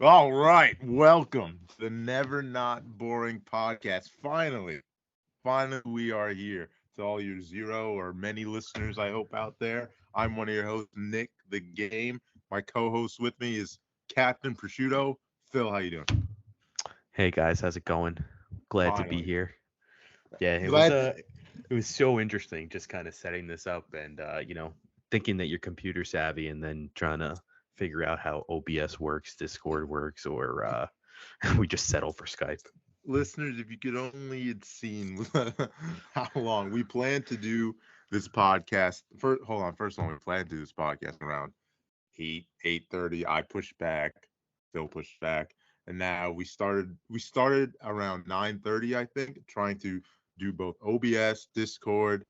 All right, welcome to the Never Not Boring podcast. Finally, we are here. To all your zero or many listeners, I hope out there. I'm one of your hosts, Nick the Game. My co-host with me is Captain Prosciutto. Phil, how you doing? Hey guys, how's it going? Glad to be Finally, here. Yeah, it was glad. it was so interesting just kind of setting this up and thinking that you're computer savvy and then trying to figure out how OBS works, Discord works, or we just settle for Skype. Listeners, if you could only had seen how long we plan to do this podcast. Hold on. First of all, we plan to do this podcast around 8:30. I pushed back, Phil pushed back, and now we started around 9:30, I think, trying to do both OBS, Discord,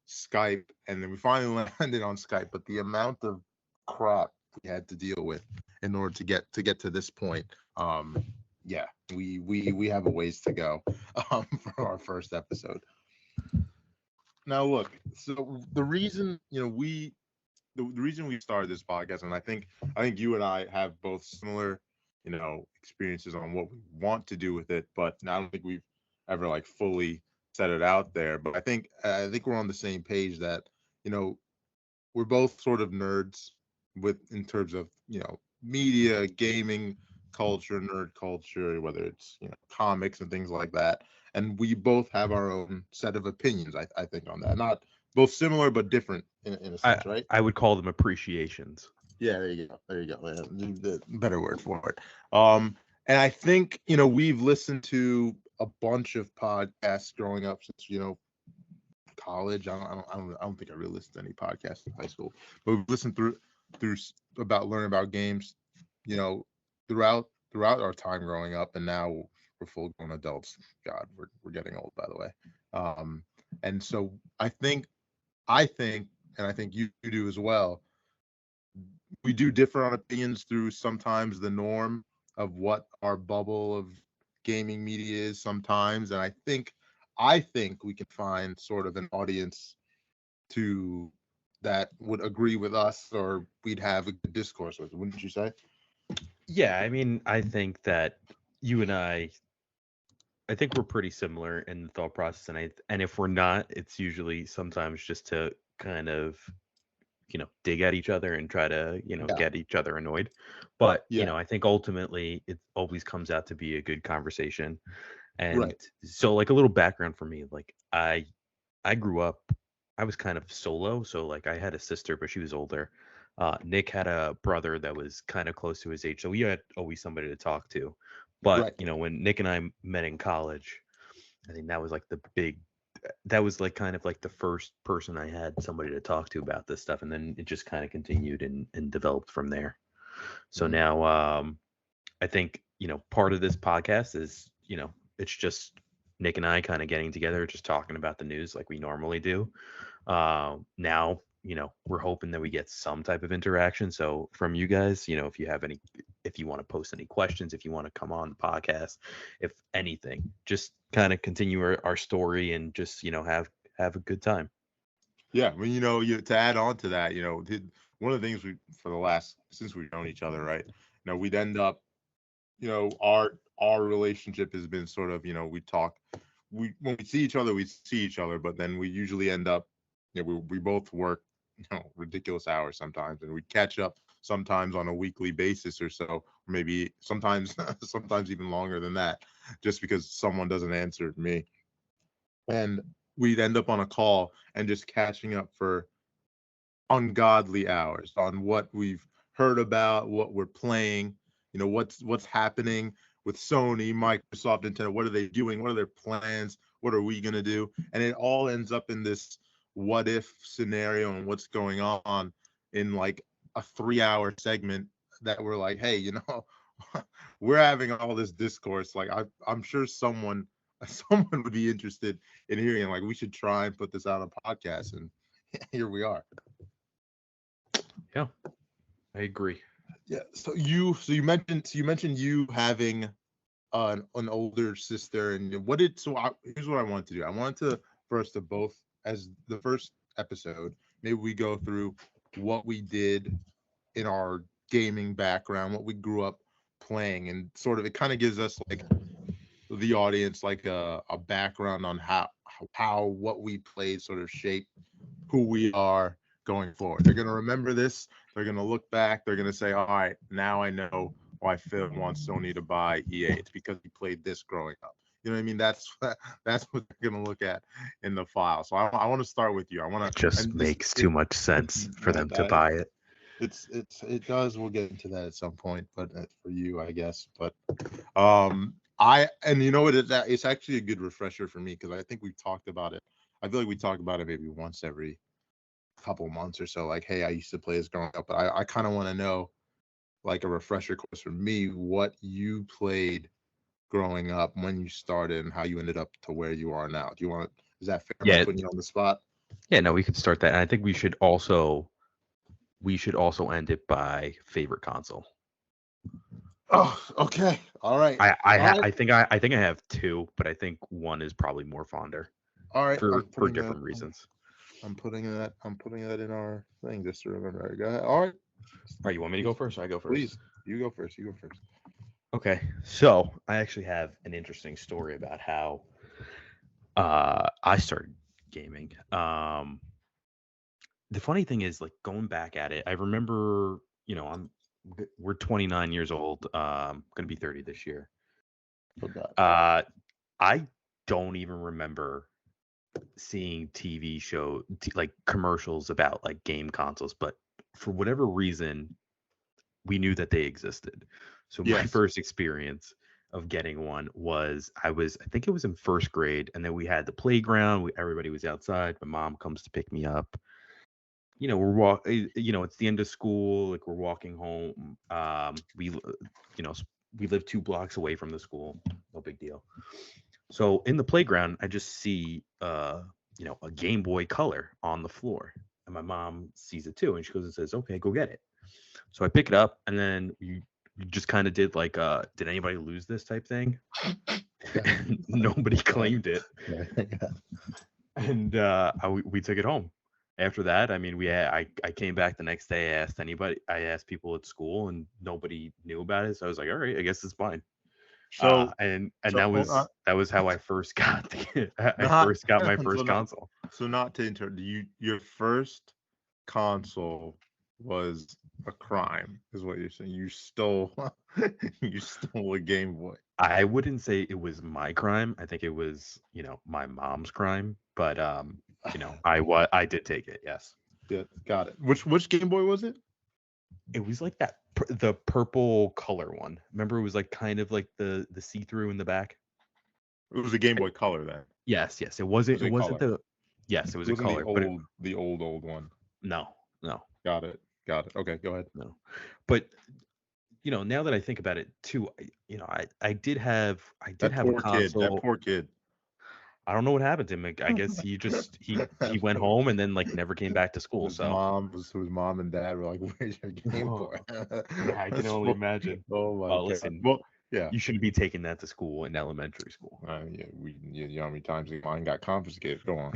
Skype, and then we finally landed on Skype. But the amount of crap we had to deal with in order to get to this point, yeah, we have a ways to go for our first episode. Now, look, so the reason the reason we started this podcast, and I think you and I have both similar, experiences on what we want to do with it, but I don't think we've ever like fully set it out there. But I think we're on the same page that you know we're both sort of nerds with in terms of media, gaming culture, nerd culture, whether it's comics and things like that. And we both have our own set of opinions. I think on that, not both similar but different in a I sense, right? I would call them appreciations. Yeah, there you go. There you go. Yeah, the better word for it. And I think we've listened to a bunch of podcasts growing up since college. I don't think I really listened to any podcasts in high school, but we've listened through about learning about games, you know, throughout our time growing up, and now we're full grown adults. God, we're getting old, by the way. Um, and so I think, and I think you do as well, we do differ on opinions through sometimes the norm of what our bubble of gaming media is sometimes, and I think we can find sort of an audience to that would agree with us, or we'd have a good discourse with, wouldn't you say? Yeah, I mean, I think that you and I think we're pretty similar in the thought process, and if we're not, it's usually sometimes just to kind of dig at each other and try to Yeah, get each other annoyed. But yeah, I think ultimately it always comes out to be a good conversation. And right, so, like, a little background for me, like I grew up, I was kind of solo, so like I had a sister but she was older. Nick had a brother that was kind of close to his age, so we had always somebody to talk to. But right. when Nick and I met in college, I think that was like that was like kind of like the first person I had somebody to talk to about this stuff, and then it just kind of continued and developed from there. So Mhm. now, I think part of this podcast is it's just Nick and I kind of getting together, just talking about the news like we normally do. Now, we're hoping that we get some type of interaction. So from you guys, if you want to post any questions, if you want to come on the podcast, if anything, just kind of continue our story and just have a good time. Yeah, I mean, to add on to that, one of the things we for the last since we've known each other, right? We'd end up, our relationship has been sort of, we talk, we when we see each other, we see each other, but then we usually end up, we both work, ridiculous hours sometimes, and we catch up sometimes on a weekly basis or so, or maybe sometimes sometimes even longer than that, just because someone doesn't answer me, and we'd end up on a call and just catching up for ungodly hours on what we've heard about, what we're playing, what's happening with Sony, Microsoft, Nintendo. What are they doing? What are their plans? What are we gonna do? And it all ends up in this what if scenario and what's going on in like a 3 hour segment that we're like, hey, we're having all this discourse. Like I'm sure someone someone would be interested in hearing. Like we should try and put this out on podcast, and here we are. Yeah, I agree. Yeah. So you mentioned you having an older sister, and here's what I wanted to do. I wanted to first of both as the first episode, maybe we go through what we did in our gaming background, what we grew up playing, and sort of it kind of gives us like the audience like a background on how what we played sort of shaped who we are going forward. They're gonna remember this. They're gonna look back. They're gonna say, "All right, now I know why Phil wants Sony to buy EA. It's because he played this growing up." You know what I mean? That's what they're gonna look at in the file. So I want to start with you. I want It to, just and this makes too much sense for them to buy it. it does. We'll get into that at some point, but for you, I guess. But and you know what? It's actually a good refresher for me because I think we've talked about it. I feel like we talk about it maybe once every couple months or so. Like, hey, I used to play this growing up, but I kind of want to know, like, a refresher course for me, what you played growing up, when you started, and how you ended up to where you are now. Do you want? Is that fair? Am I Yeah, putting you on the spot? yeah. No, we could start that. And I think we should also end it by favorite console. Oh, okay. All right. All right. I think I have two, but I think one is probably more fonder All right. for different reasons. I'm putting that in our thing just to remember. Go ahead. All right. All right, you want me to go first or I go first? Please. You go first. You go first. Okay. So I actually have an interesting story about how I started gaming. The funny thing is, like, going back at it, I remember, we're 29 years old, gonna be 30 this year. Forgot. I don't even remember seeing TV show like commercials about like game consoles, but for whatever reason, we knew that they existed. So my Yes. first experience of getting one was I think it was in first grade, and then we had the playground. Everybody was outside. My mom comes to pick me up. It's the end of school. Like, we're walking home. We live 2 blocks away from the school. No big deal. So in the playground, I just see a Game Boy Color on the floor, and my mom sees it too, and she goes and says, "Okay, go get it." So I pick it up, and then we just kind of did like, did anybody lose this type thing? And nobody claimed it, and we took it home. After that, I mean, I came back the next day. I asked people at school, and nobody knew about it. So I was like, all right, I guess it's fine. So And so that was how I first got not my so first not console. so not to interrupt you. Your first console was a crime, is what you're saying. You stole you stole a Game Boy. I wouldn't say it was my crime. I think it was, my mom's crime. But I did take it. Yes. Yeah, got it. Which Game Boy was it? It was like the purple color one. Remember, it was like kind of like the see-through in the back. It was a Game Boy Color then. Yes. It wasn't. It was It a wasn't color. the. Yes, it was It a wasn't color. the old one. No. Got it. Okay, go ahead. No. But now that I think about it too, I did have a That console. poor kid. I don't know what happened to him. I guess he went home and then like never came back to school. His So mom and dad were like, "Where's your Game Boy?" yeah, I can only imagine. Oh my god. Listen, Well, yeah. you shouldn't be taking that to school in elementary school. Yeah, you know how many times mine got confiscated. Go on.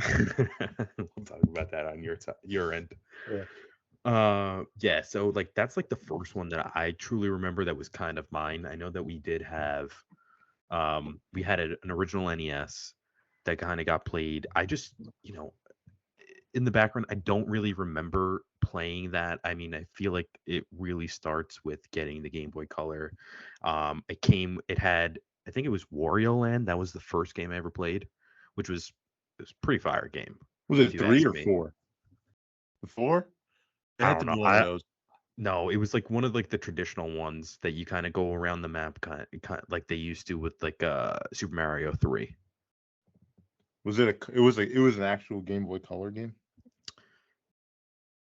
We'll talk about that on your end. Yeah. Yeah. So like that's like the first one that I truly remember that was kind of mine. I know that we did have, we had an original NES that kind of got played. I just, in the background, I don't really remember playing that. I mean, I feel like it really starts with getting the Game Boy Color. It had, I think it was Wario Land. That was the first game I ever played, which was it was a pretty fire game. Was if it you 3 ask or me. 4? The 4? It I had don't to know. be one of those. No, it was like one of like the traditional ones that you kind of go around the map, kind of like they used to with like Super Mario 3. Was it it was an actual Game Boy Color game?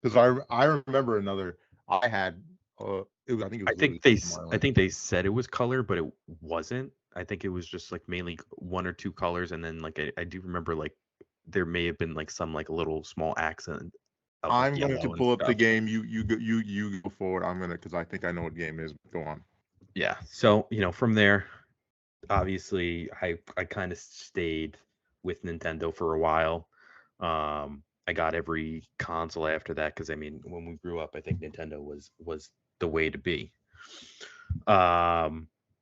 Because I remember another I had. I think it was literally Super Mario I Land. think they said it was color, but it wasn't. I think it was just like mainly one or two colors, and then like I do remember like there may have been like some like little small accent of like I'm going to yellow and pull up the stuff. game. You go forward. I'm gonna because I think I know what game it is. Go on. Yeah. So from there, obviously I kind of stayed with Nintendo for a while. I got every console after that because I mean when we grew up, I think Nintendo was the way to be.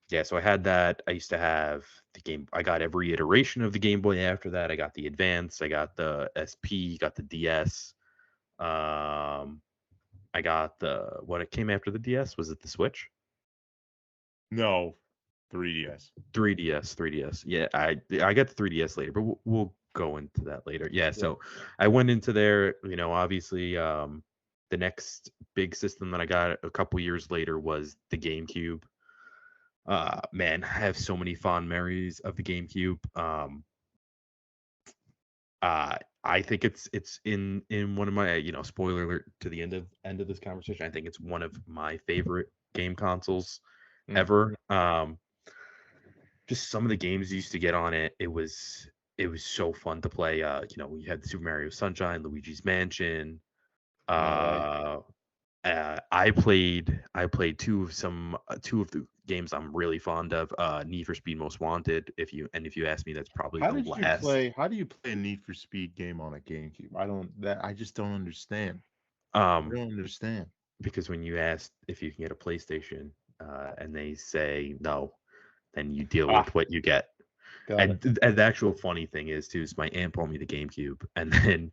Yeah, so I had that. I used to have the game. I got every iteration of the Game Boy after that. I got the Advance. I got the SP. Got the DS. Um, I got the what it came after the DS. Was it the Switch? No, 3DS. 3DS, 3DS. Yeah, I got the 3DS later, but we'll go into that later. Yeah, Yeah. so I went into there, obviously the next big system that I got a couple years later was the GameCube. Man, I have so many fond memories of the GameCube. I think it's in one of my, spoiler alert to the end of this conversation. I think it's one of my favorite game consoles Mm. ever. Just some of the games you used to get on it, it was so fun to play. We had Super Mario Sunshine, Luigi's Mansion. No way. Uh, I played two of the games I'm really fond of. Need for Speed Most Wanted. If you ask me, that's probably How the did you last. play? How do you play a Need for Speed game on a GameCube? I don't. That I just don't understand. I Um, don't understand. because when you ask if you can get a PlayStation, and they say no, then you deal Ah, with what you get. got it. And the actual funny thing is my aunt bought me the GameCube, and then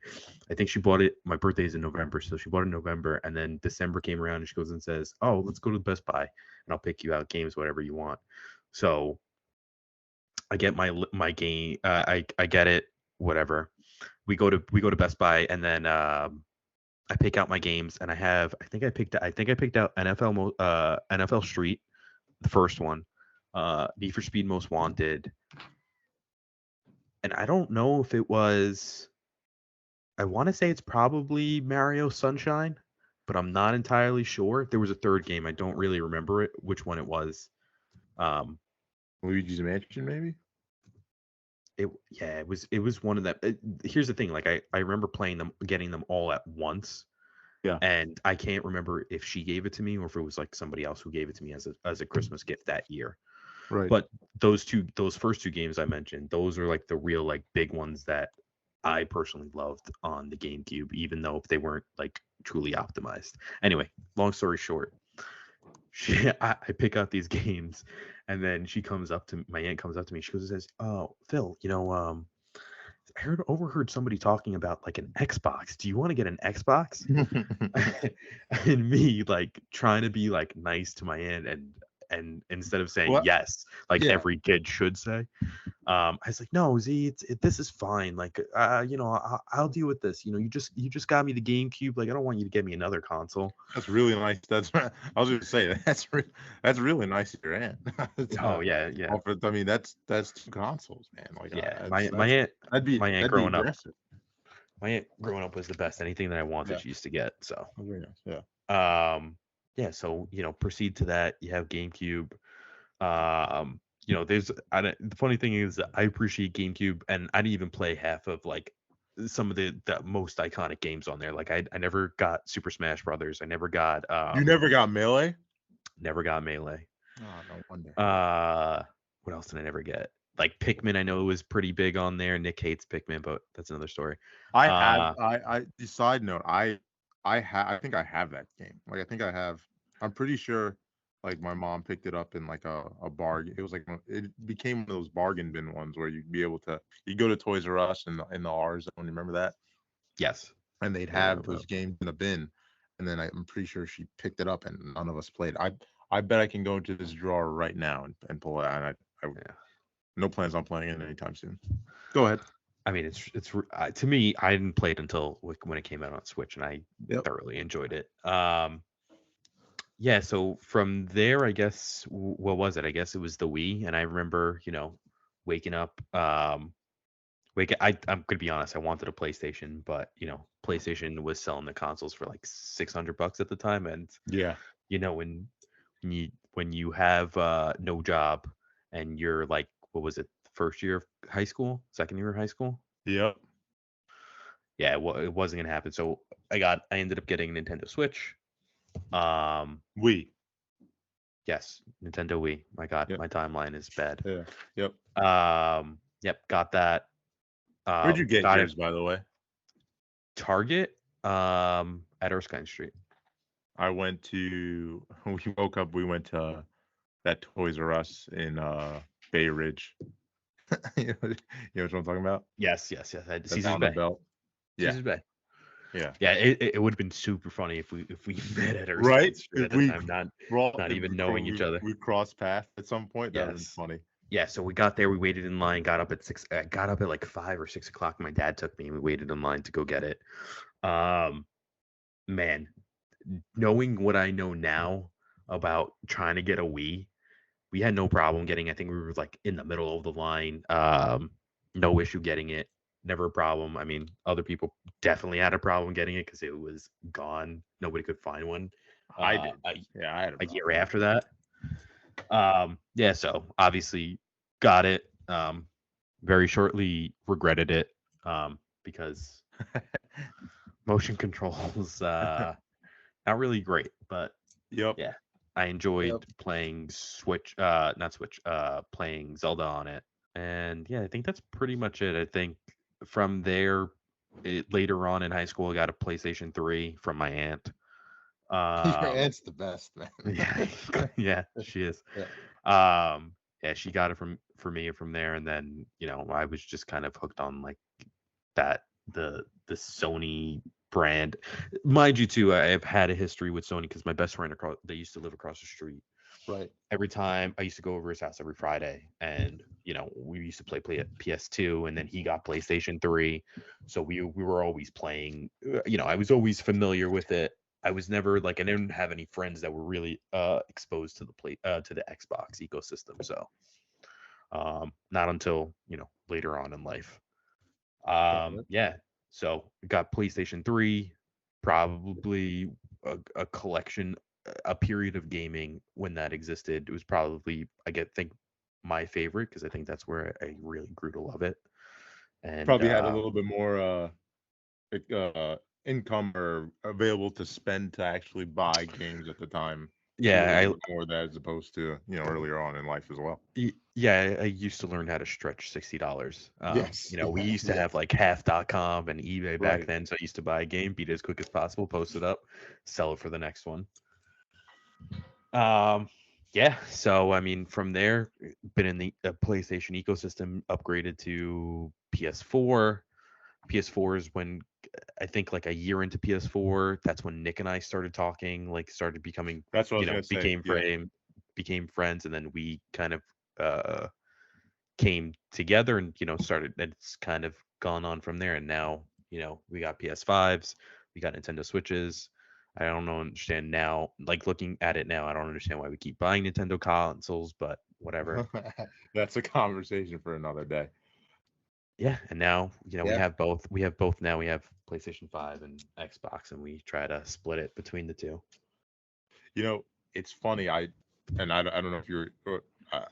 I think she bought it. My birthday is in November, so she bought it in November, and then December came around, and she goes and says, "Oh, let's go to Best Buy, and I'll pick you out games, whatever you want." So I get my game. I get it, whatever. We go to Best Buy, and then I pick out my games, and I think I picked out NFL Street, the first one, Need for Speed Most Wanted, and I don't know if it was. I want to say it's probably Mario Sunshine, but I'm not entirely sure. There was a third game. I don't really remember which one it was. Um, Luigi's Mansion, maybe. it was one of them. Here's the thing, like I remember playing them, getting them all at once, Yeah. and I can't remember if she gave it to me or if it was like somebody else who gave it to me as a Christmas gift that year. Right. But those first two games I mentioned, those are like the real like big ones that I personally loved on the GameCube, even though they weren't like truly optimized. Anyway, long story short, I pick out these games, and then my aunt comes up to me, she goes and says, "Oh, Phil, I overheard somebody talking about like an Xbox. Do you want to get an Xbox?" And me like trying to be like nice to my aunt, and instead of saying What? yes, like Yeah. every kid should say, I was like, "No, Z, this is fine. Like, I'll deal with this. You just got me the GameCube. Like, I don't want you to get me another console." That's really nice. I was going to say that's really nice of your aunt. Oh yeah, yeah, I mean, that's two consoles, man. Like, yeah. that's My aunt, my aunt that'd be growing up, aggressive. was the best. Anything that I wanted, Yeah. she used to get. So, That's very nice. Yeah. yeah. So proceed to that. You have GameCube. The funny thing is that I appreciate GameCube, and I didn't even play half of like some of the most iconic games on there. Like I never got Super Smash Brothers. I never got You never got Melee? Melee. Oh, no wonder. What else did I never get? Like Pikmin, I know was pretty big on there. Nick hates Pikmin, but that's another story. I have Uh the side note, I think I have that game. Like I think I have I'm pretty sure like my mom picked it up in like a bargain. It was like it became one of those bargain bin ones where you'd be able to you go to Toys R Us in the R zone, you remember that? yes. And they'd Yeah, I have remember those that. games in a bin. And then I'm pretty sure she picked it up and none of us played. I bet I can go into this drawer right now and pull it out. And I Yeah. no plans on playing it anytime soon. Go ahead. I mean, to me, I didn't play it until like when it came out on Switch, and I Yep. thoroughly enjoyed it. Yeah, so from there, I guess, what was it? I guess it was the Wii, and I remember, waking up. I'm gonna be honest, I wanted a PlayStation, but PlayStation was selling the consoles for like $600 at the time, and Yeah. when you have no job and you're like, what was it, first year of high school, second year of high school? Yep. Yeah, it wasn't gonna happen. So I ended up getting a Nintendo Switch. Um, We. yes, Nintendo Wii. My God, Yep. my timeline is bad. Yeah. Yep. Yep, got that. Where'd you get Got it. yours, by the way? Target, at Erskine Street. I went to we woke up, we went to that Toys R Us in Bay Ridge. You know what I'm talking about? Yes. That's Caesar's on the Bay. belt. Yeah, Caesar's Bay. yeah. Yeah, it would have been super funny if we met at our Right? Street If at the we time, not if even knowing each other. we crossed paths at some point, that would have been Yes. funny. Yeah, so we got there, we waited in line, got up at 6, got up at like 5 or 6 o'clock. My dad took me and we waited in line to go get it. Um, man, knowing what I know now about trying to get a Wii, we had no problem getting. I think we were like in the middle of the line. No issue getting it. Never a problem. I mean, other people definitely had a problem getting it because it was gone. Nobody could find one. I Uh, did. a, Yeah, I had a a year problem. after that. Yeah, so obviously got it. Very shortly regretted it because motion controls not really great, but Yep. yeah, I Yep. enjoyed playing Switch, not Switch, playing Zelda on it. And yeah, I think that's pretty much it. I think from there, later on in high school, I got a PlayStation 3 from my aunt. Your Um, aunt's the best, man. yeah, yeah, she is. Yeah. Yeah, she got it from for me from there, and then I was just kind of hooked on like that the Sony brand. Mind you, too, I've had a history with Sony because my best friend across they used to live across the street. Right. Every time I used to go over his house every Friday, and we used to play PS2, and then he got PlayStation 3, so we were always playing. I was always familiar with it. I was never like I didn't have any friends that were really exposed to the Xbox ecosystem. So not until later on in life. Got Yeah. So we got PlayStation 3, probably a collection, a period of gaming when that existed. It was probably, think my favorite because I think that's where I really grew to love it. And Probably had a little bit more like, income or available to spend to actually buy games at the time. Do a little yeah, bit more of that as opposed to earlier on in life as well. I used to learn how to stretch $60. Yes. We Yeah. used to Yeah. have like half.com and eBay back Right. then. So I used to buy a game, beat it as quick as possible, post it up, sell it for the next one. Um, yeah. So I mean, from there, been in the PlayStation ecosystem, upgraded to PS4. PS4 is when I think like a year into PS4, that's when Nick and I started talking, like started becoming, That's what I was gonna say. Yeah. became friends, and then we kind of uh came together and started. And it's kind of gone on from there. And now we got PS5s, we got Nintendo Switches. I don't know, understand now. Like looking at it now, I don't understand why we keep buying Nintendo consoles, but whatever. That's a conversation for another day. Yeah, and now we Yeah. have both. We have both now. We have PlayStation 5 and Xbox, and we try to split it between the two. You know, it's funny. I don't know if you're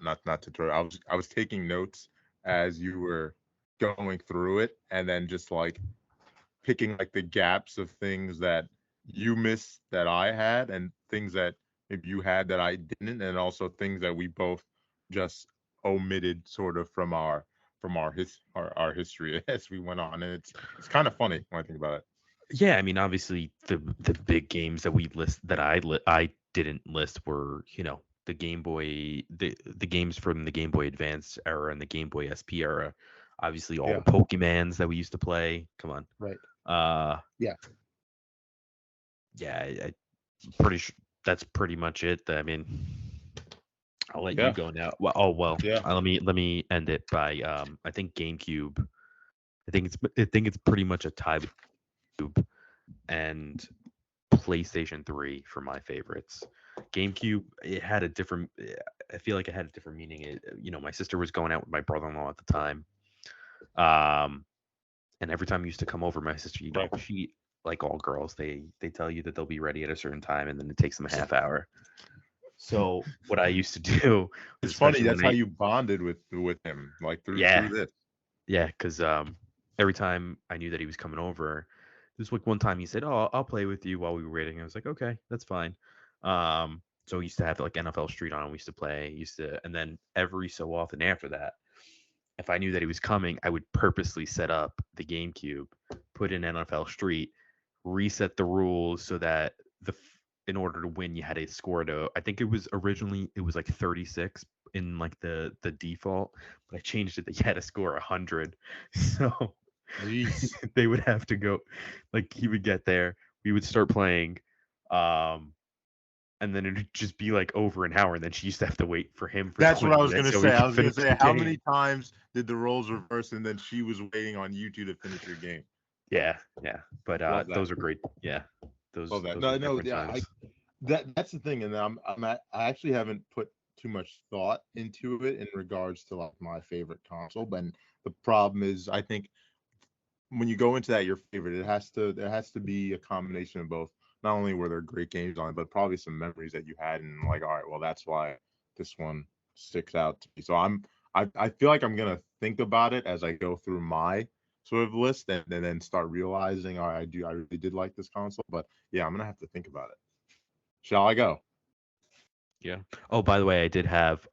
not to throw. I was taking notes as you were going through it, and then just like picking like the gaps of things that you missed that I had, and things that maybe you had that I didn't, and also things that we both just omitted sort of from our history as we went on, and it's kind of funny when I think about it. Yeah, I mean, obviously the big games that we list that I didn't list were the Game Boy the games from the Game Boy Advance era and the Game Boy SP era. Obviously, all Yeah. the Pokemans that we used to play. Come on. Right. Uh, Yeah. yeah, pretty sure that's pretty much it. I mean, I'll let you Yeah. go now. Well, oh well. Yeah. Let me end it by I think GameCube. I think it's pretty much a tie with GameCube and PlayStation 3 for my favorites. GameCube, it had a different. I feel like it had a different meaning. My sister was going out with my brother-in-law at the time, um, and every time he used to come over, my sister, Right. she like all girls, they tell you that they'll be ready at a certain time, and then it takes them a half hour. So what I used to do, It's funny. especially That's when how you bonded with him, like through yeah, this. yeah, because every time I knew that he was coming over, this like one time he said, "Oh, I'll play with you while we were waiting." I was like, "Okay, that's fine." So we used to have like NFL Street on. We used to play. And then every so often after that, if I knew that he was coming, I would purposely set up the GameCube, put in NFL Street, reset the rules so that in order to win, you had to score to. I think it was originally it was like 36 in like the default, but I changed it that you had to score 100. So Jeez. they would have to go, like he would get there, we would start playing, um, and then it'd just be like over an hour, and then she used to have to wait for him for That's what 20 I was minutes gonna so he say. I could was gonna finish say, the how many game. times did the roles reverse, and then she was waiting on you two to finish your game? Yeah, yeah. But Love that. those are great. Yeah, Love that. those are No, different yeah, times. that's the thing, and I actually haven't put too much thought into it in regards to like my favorite console. But the problem is, I think when you go into that your favorite, there has to be a combination of both. Not only were there great games on it, but probably some memories that you had, and like, all right, well, that's why this one sticks out to me. So I feel like I'm gonna think about it as I go through my sort of list, and then start realizing, all right, I really did like this console. But yeah, I'm gonna have to think about it. Shall I go? Yeah. Oh, by the way, I did have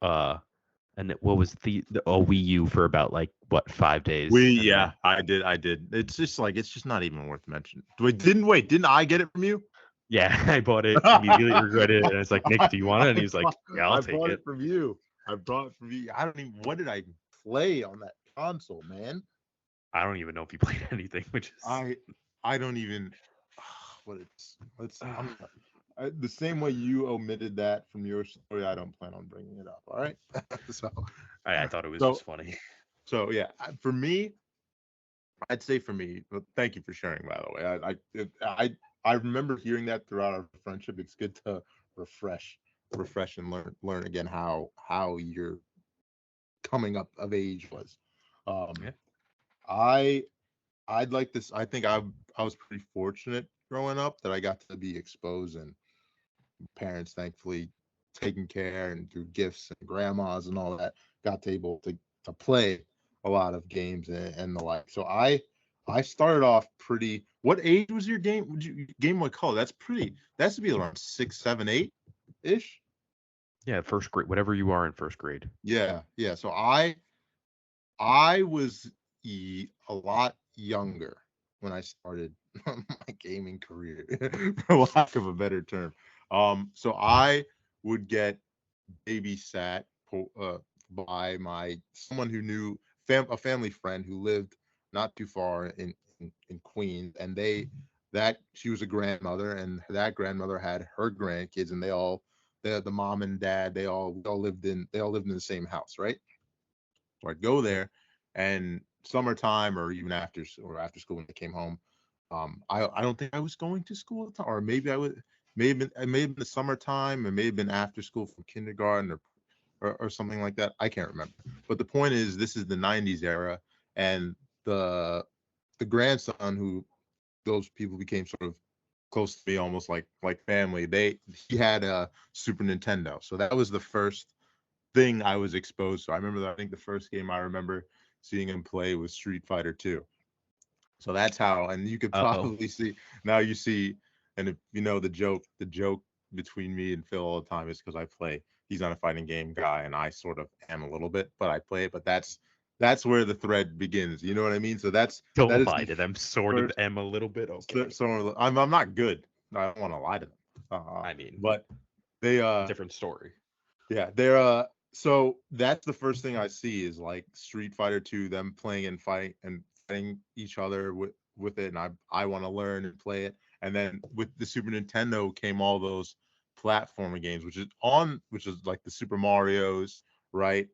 and what was the a Wii U for about like what 5 days, and then I did. It's just not even worth mentioning. Didn't I get it from you? yeah, I bought it, immediately regretted it, and I was like, Nick, do you want it? And he was like, yeah, I'll I take bought it. it from you. I brought it from you. I don't even. What did I play on that console, man? I don't even know if you played anything, which is I I don't even. The same way you omitted that from your story. I don't plan on bringing it up. All right. so I thought it was so just funny. so yeah. For me, I'd say for me. Well, thank you for sharing. By the way, I remember hearing that throughout our friendship. It's good to refresh and learn again how your coming up of age was. Um, Yeah. I I'd like this. I think I was pretty fortunate growing up that I got to be exposed, and parents thankfully taking care, and through gifts and grandmas and all that, got to able to play a lot of games, and the like. So I started off pretty. What age was your game? Would you Game Boy Color? That's pretty. That's to be around 6, 7, 8 ish. Yeah, first grade, whatever you are in first grade. Yeah. So I was a lot younger when I started my gaming career, for lack of a better term. So I would get babysat by my someone who knew a family friend who lived not too far in Queens, and that she was a grandmother, and that grandmother had her grandkids, and the mom and dad they all lived in the same house, right? So I'd go there, and summertime or even after school when I came home, I don't think I was going to school at the time, or maybe I would. It may have been the summertime, it may have been after school from kindergarten or something like that. I can't remember. But the point is, this is the '90s era, and the the grandson who those people became sort of close to me, almost like family. He had a Super Nintendo, so that was the first thing I was exposed to. I remember I think the first game I remember seeing him play was Street Fighter 2. So that's how, and you could Oh, probably see now you see, and if you know the joke between me and Phil all the time is because I play. He's not a fighting game guy, and I sort of am a little bit, but I play it. But that's where the thread begins. You know what I mean? So that don't is lie the to them. Sort of first. am a little bit okay. I'm not good. I don't want to lie to them. I mean, But they different story. yeah, they're so that's the first thing I see is like Street Fighter 2, them playing and fighting each other with it, and I want to learn and play it. And then with the Super Nintendo came all those platforming games, which is like the Super Mario's, right?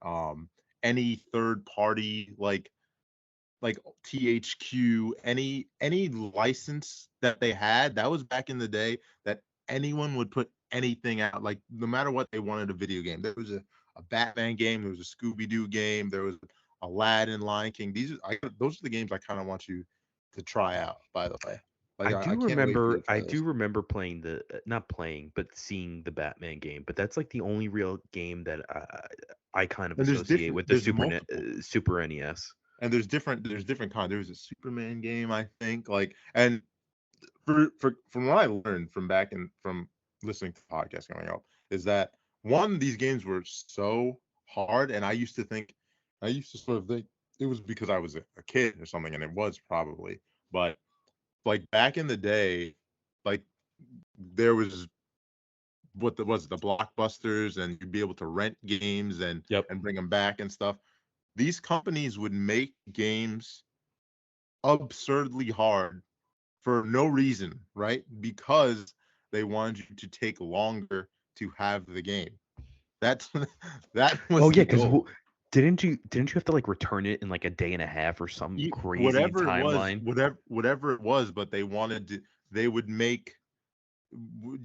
Any third party like THQ, any license that they had, that was back in the day that anyone would put anything out, like no matter what they wanted a video game. There was a Batman game, there was a Scooby Doo game, there was Aladdin, Lion King. Those are the games I kind of want you to try out. By the way, like I can't wait for you to I try do those. remember playing not playing, but seeing the Batman game. But that's like the only real game that I kind of And associate with the there's multiple. Super NES. And there's different kinds. There was a Superman game, I think, like, and from what I learned from listening to podcasts growing up is that one, these games were so hard, and I used to sort of think it was because I was a kid or something, and it was probably, but like back in the day, like there was what the was it, the blockbusters, and you'd be able to rent games Yep. and bring them back and stuff. These companies would make games absurdly hard for no reason, right? Because they wanted you to take longer to have the game. That's that Oh was yeah, the because goal. didn't you have to like return it in like a day and a half or some crazy Whatever it was, timeline? whatever it was, but they wanted to. They would make.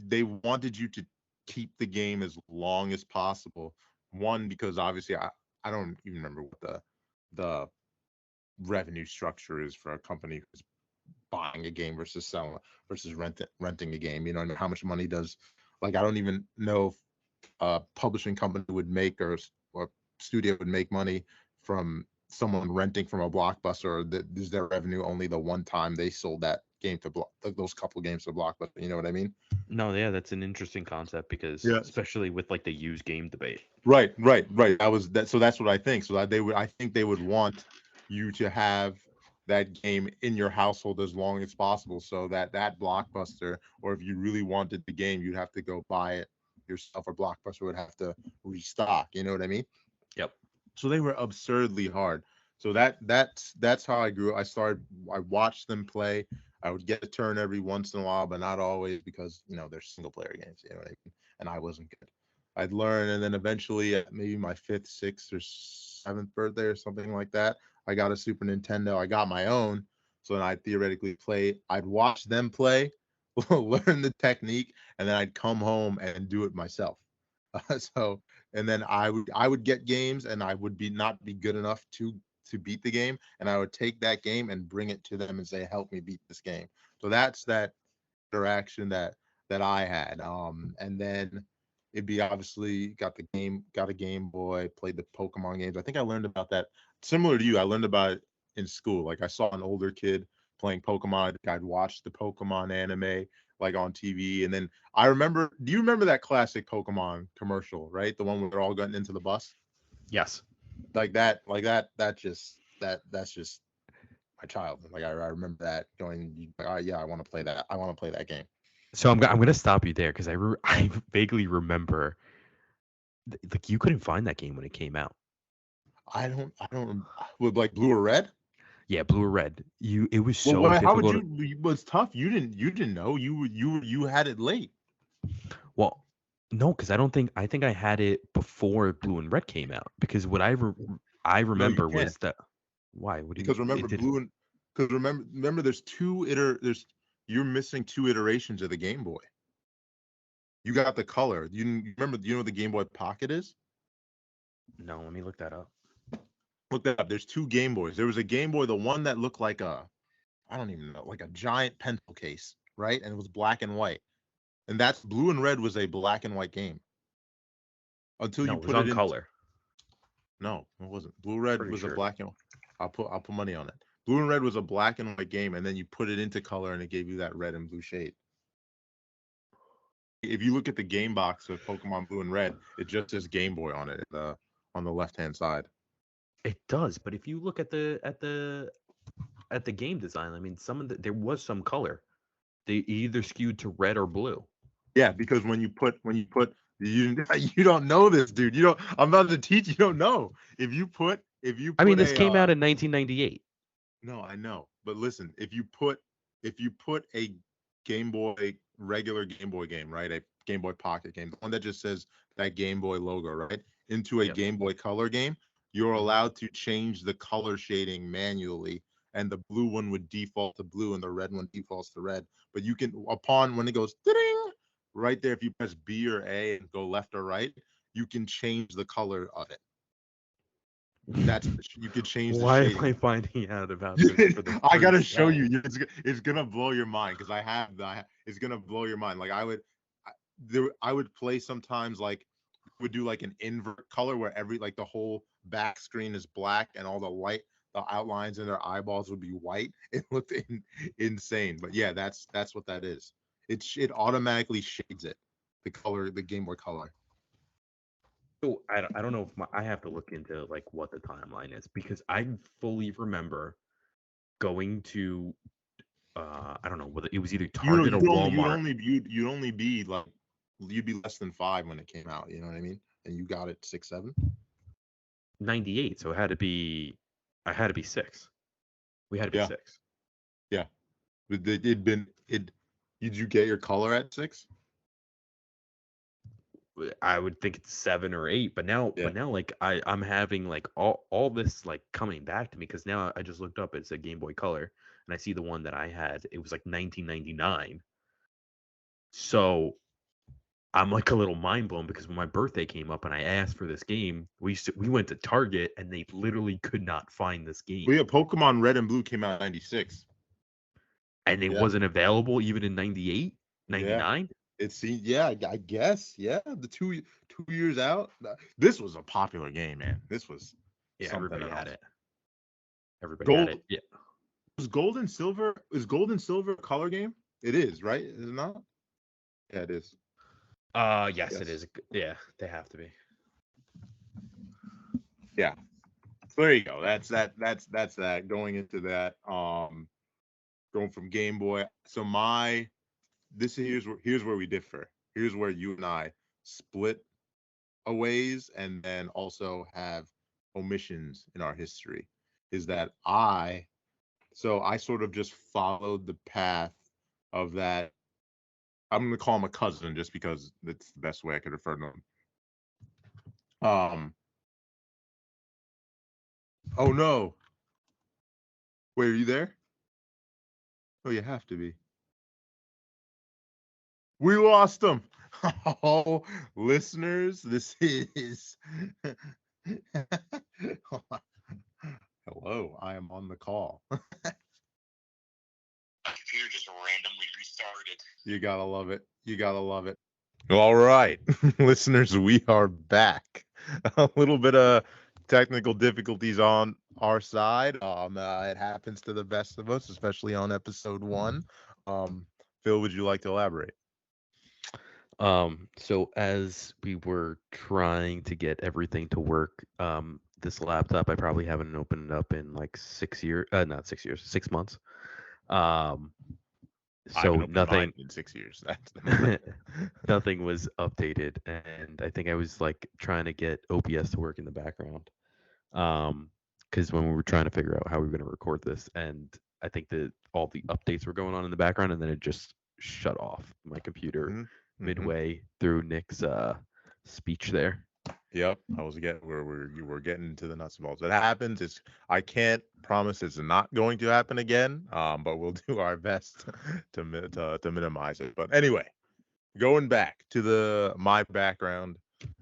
They wanted you to keep the game as long as possible. One, because obviously I don't even remember what the revenue structure is for a company who's buying a game versus selling versus renting a game. You know, how much money does, like, I don't even know if a publishing company would make, or studio would make money from someone renting from a blockbuster, or is their revenue only the one time they sold that game to those couple games to blockbuster? You know what I mean? No, yeah, that's an interesting concept because Yeah. especially with like the used game debate. Right. That was that. So that's what I think. So that I think they would want you to have that game in your household as long as possible, so that that blockbuster, or if you really wanted the game, you'd have to go buy it yourself, or blockbuster would have to restock. You know what I mean? Yep. So they were absurdly hard. So that's how I grew. I watched them play. I would get a turn every once in a while, but not always, because they're single player games. You know what I mean? And I wasn't good. I'd learn, and then eventually, at maybe my fifth, sixth, or seventh birthday or something like that, I got a Super Nintendo. I got my own, so then I'd theoretically play. I'd watch them play, learn the technique, and then I'd come home and do it myself. So, and then I would get games, and I would be not be good enough to beat the game, and I would take that game and bring it to them and say, help me beat this game. So that's that interaction that I had. And then it'd be, obviously, got a Game Boy, played the Pokemon games. I think I learned about that similar to you. I learned about it in school. Like, I saw an older kid playing Pokemon. I'd watched the Pokemon anime, like, on TV. And then I remember, do you remember that classic Pokemon commercial, right? The one where they're all getting into the bus? Yes. That's just my childhood. Like, I remember that, going, like, oh, yeah, I want to play that. I want to play that game. So I'm gonna stop you there because I vaguely remember like you couldn't find that game when it came out. I don't with, like, blue or red. Yeah, blue or red. It was Well, so how would difficult. you? It was tough. You didn't know. You had it late. Well, no, because I think I had it before blue and red came out because what I No, you remember can't, was that why? What do you because remember it did blue and because remember there's you're missing two iterations of the Game Boy. You got the color. You remember? You know what the Game Boy Pocket is? No, let me look that up. Look that up. There's two Game Boys. There was a Game Boy, the one that looked like I don't even know, like a giant pencil case, right? And it was black and white. And that's blue and red was a black and white game until No, you it was put it on in. color. No, it wasn't. Blue red Pretty was a sure. black and I'll put money on it. Blue and red was a black and white game, and then you put it into color, and it gave you that red and blue shade. If you look at the game box of Pokemon Blue and Red, it just says Game Boy on it, on the left hand side. It does, but if you look at the game design, I mean, there was some color. They either skewed to red or blue. Yeah, because you you don't know this, dude. You don't. I'm about to teach. You don't know. If you I mean, put this a came out in 1998. no, I know, but listen, if you put a Game Boy, regular Game Boy game, right, a Game Boy Pocket game, the one that just says that Game Boy logo, right, into a Yep. Game Boy Color game, you're Mhm. allowed to change the color shading manually, and the blue one would default to blue, and the red one defaults to red. But you can, upon when it goes ding, right there, if you press B or A and go left or right, you can change the color of it. You could change the Why am I shading. finding out about this for the I gotta first show time? you. It's gonna blow your mind, because it's gonna blow your mind. Like, I would play sometimes, like, would do like an invert color where like the whole back screen is black, and all the outlines in their eyeballs would be white. It looked insane. But yeah, that's what that is. It automatically shades it, the color, the Game Boy Color. So I don't know if I have to look into like what the timeline is because I fully remember going to I don't know whether it was either You know, Target or Walmart. you'd only be like you'd be less than 5 when it came out. You know what I mean? And you got it 6, 7. 98, so it had to be. I had to be 6. We had to be Yeah, 6. yeah. It'd been it. Did you get your color at 6? I would think it's 7 or 8, but now, Yeah. like I'm having like all this like coming back to me because now I just looked up. It's a Game Boy Color, and I see the one that I had. It was like 1999. So I'm like a little mind blown because when my birthday came up and I asked for this game, we went to Target and they literally could not find this game, Well, yeah, Pokemon Red and Blue came out in 96. and it Yeah, wasn't available even in 98, yeah. 99. It seems, yeah, I guess, yeah. The 2 years out. This was a popular game, man. This was Yeah, something everybody had else. it. Everybody had it. Gold Yeah. was Gold and Silver. Is Gold and Silver a color game? It is, right? Is it not? Yeah, it is. Yes, it Yes. is. Yeah, they have to be. Yeah. So there you go. That's that. Going into that. Going from Game Boy. So here's where we differ. Here's where you and I split a ways, and then also have omissions in our history. Is that I sort of just followed the path of that. I'm gonna call him a cousin just because that's the best way I could refer to him. Um. Oh no. Wait, are you there? Oh, you have to be. We lost him. Oh, listeners, this is. Hello, I am on the call. My computer just randomly restarted. You gotta love it. You gotta love it. All right, listeners, we are back. A little bit of technical difficulties on our side. It happens to the best of us, especially on episode 1. Phil, would you like to elaborate? So as we were trying to get everything to work, this laptop I probably haven't opened up in like 6 years, not 6 years, 6 months. Um, I haven't so opened mine nothing, in 6 years. That's nothing was updated, and I think I was like trying to get OBS to work in the background. Because when we were trying to figure out how we were going to record this, and I think that all the updates were going on in the background, and then it just shut off my computer hmm hmm midway through Nick's speech there. Yep, I was getting where you were getting into the nuts and bolts. It happens. I can't promise it's not going to happen again. But we'll do our best to minimize it. But anyway, going back to my background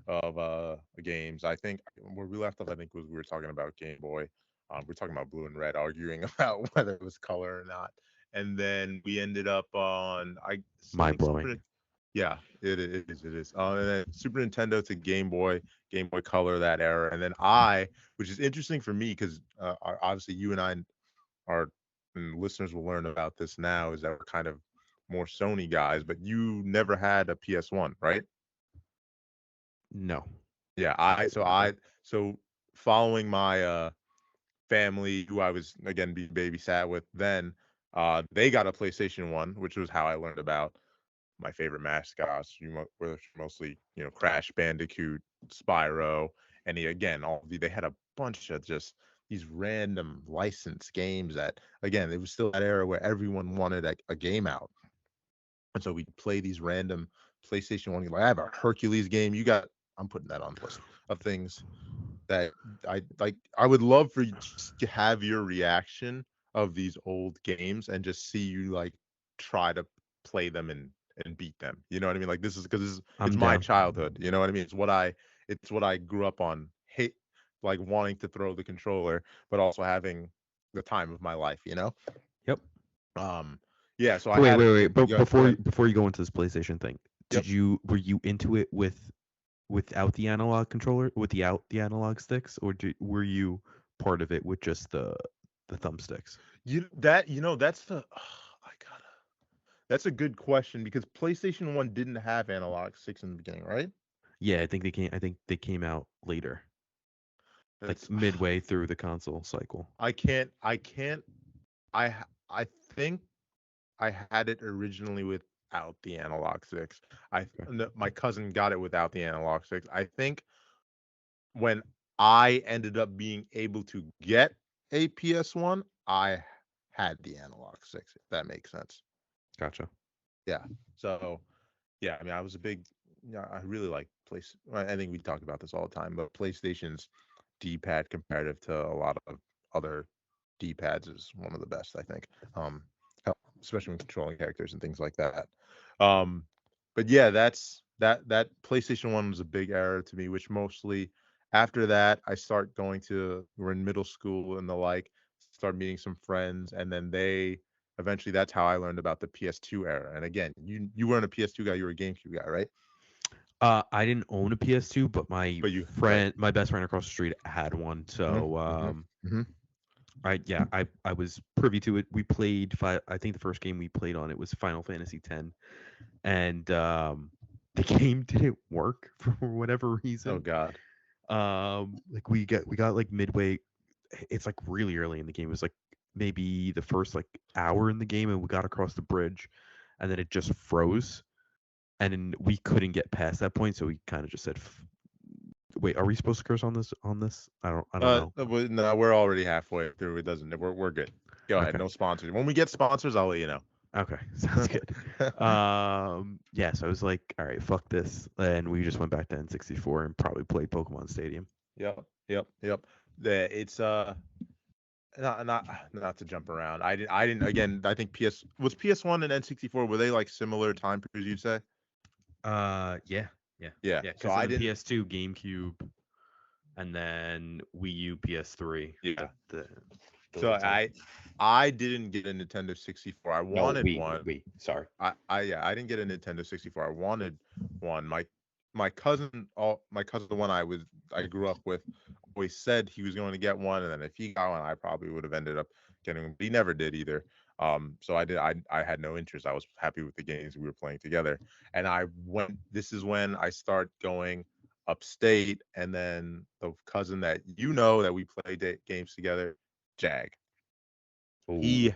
of games, I think where we left off, I think was we were talking about Game Boy. We are talking about Blue and Red, arguing about whether it was color or not, and then we ended up on I Mind think blowing. yeah, it is. It is. And then Super Nintendo to Game Boy Color, that era, and then which is interesting for me because obviously you and I are, and listeners will learn about this now, is that we're kind of more Sony guys, but you never had a PS1, right? No. Yeah, so following my family, who I was again being babysat with then, they got a PlayStation 1, which was how I learned about my favorite mascots, were mostly, Crash Bandicoot, Spyro, and again, they had a bunch of just these random licensed games that, again, it was still that era where everyone wanted a game out, and so we'd play these random PlayStation 1 games. Like I have a Hercules game. I'm putting that on the list of things that I like. I would love for you just to have your reaction of these old games and just see you like try to play them and beat them. You know what I mean? Like it's I'm my down. childhood. You know what I mean? It's what I grew up on. Hate, like wanting to throw the controller, but also having the time of my life. Yep. Um, yeah. So I So wait, had wait, it. wait. But Go before ahead. before you go into this PlayStation thing, Yep. were you into it without the analog controller, without the analog sticks, or were you part of it with just the thumbsticks? That's I gotta. That's a good question because PlayStation 1 didn't have analog sticks in the beginning, right? Yeah, I think they came out later, like That's midway through the console cycle. I can't I think I had it originally with without the analog sticks. Okay. My cousin got it without the analog sticks. I think when I ended up being able to get a PS1, I had the analog sticks, if that makes sense. Gotcha. Yeah. So, yeah, I mean, I was a big, yeah, I really like place. I think we talk about this all the time, but PlayStation's D-pad comparative to a lot of other D-pads is one of the best, I think. Especially when controlling characters and things like that. Um, but yeah, that PlayStation 1 was a big era to me, which mostly after that I start going to we're in middle school and the like, start meeting some friends, and then they eventually that's how I learned about the PS2 era. And again, you weren't a PS2 guy, you were a GameCube guy, right? I didn't own a PS2, but my But you right. friend, my best friend across the street had one. hmm So hmm hmm I was privy to it. We played I think the first game we played on it was Final Fantasy X, and the game didn't work for whatever Oh reason. God. Like we got like midway. It's like really early in the game. It was like maybe the first like hour in the game, and we got across the bridge, and then it just froze, and then we couldn't get past that point. So we kind of just said, "Wait, are we supposed to curse on this? On this? I don't know." No, we're already halfway through. It doesn't. We're good. Go ahead. Okay. No sponsors. When we get sponsors, I'll let you know. Okay, sounds good. Yeah, so I was like, all right, fuck this, and we just went back to N64 and probably played Pokemon Stadium. Yep. It's not to jump around. I didn't again. I think PS1 and N64, were they like similar time periods, you'd say? Yeah, yeah, Yeah. yeah. So Because I then didn't. PS2, GameCube, and then Wii U, PS3. Yeah. Those So are the I didn't get a Nintendo 64. I no wanted one. Wii. Sorry. I didn't get a Nintendo 64. I wanted one. My cousin, my cousin, the one I grew up with, always said he was going to get one, and then if he got one, I probably would have ended up getting one. But he never did either. So I had no interest. I was happy with the games we were playing together, and I went. This is when I start going upstate, and then the cousin that that we played games together, Jag. Oh, He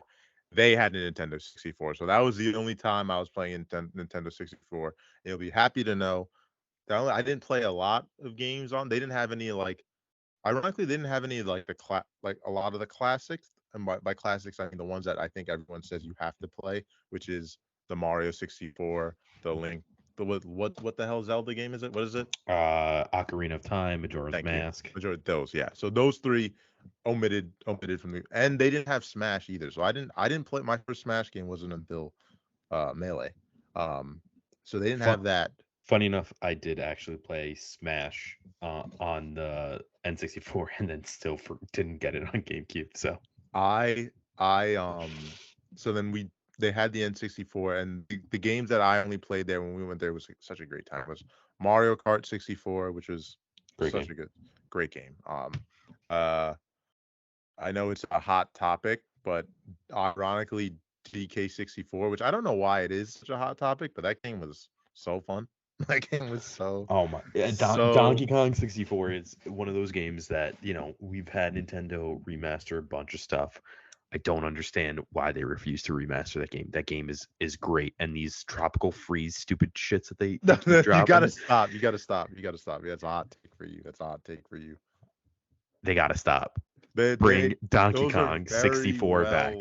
they had a Nintendo 64. So that was the only time I was playing Nintendo 64. You'll be happy to know that I didn't play a lot of games on. They didn't have any like ironically they didn't have any like like a lot of the classics. And by classics I mean the ones that I think everyone says you have to play, which is the Mario 64, the Link, the what the hell Zelda game is it? What is it? Ocarina of Time, Majora's Thank you. Mask. Majority of those, yeah. So those three omitted from the and they didn't have Smash either. So I didn't play my first Smash game wasn't until Melee. Um so they didn't Fun, have that. funny enough, I did actually play Smash on the N64, and then still didn't get it on GameCube. So I so then they had the N64 and the games that I only played there when we went there was such a great time was Mario Kart 64, which was great such game. a great game. Uh I know it's a hot topic, but ironically, DK64, which I don't know why it is such a hot topic, but that game was so fun. That game was Oh my! Yeah, so Donkey Kong 64 is one of those games that we've had Nintendo remaster a bunch of stuff. I don't understand why they refuse to remaster that game. That game is great, and these tropical freeze stupid shits that they keep you dropping, gotta stop. You gotta stop. You gotta stop. That's a hot take for you. That's a hot take for you. they gotta stop. They Bring Donkey those are Kong very 64 back.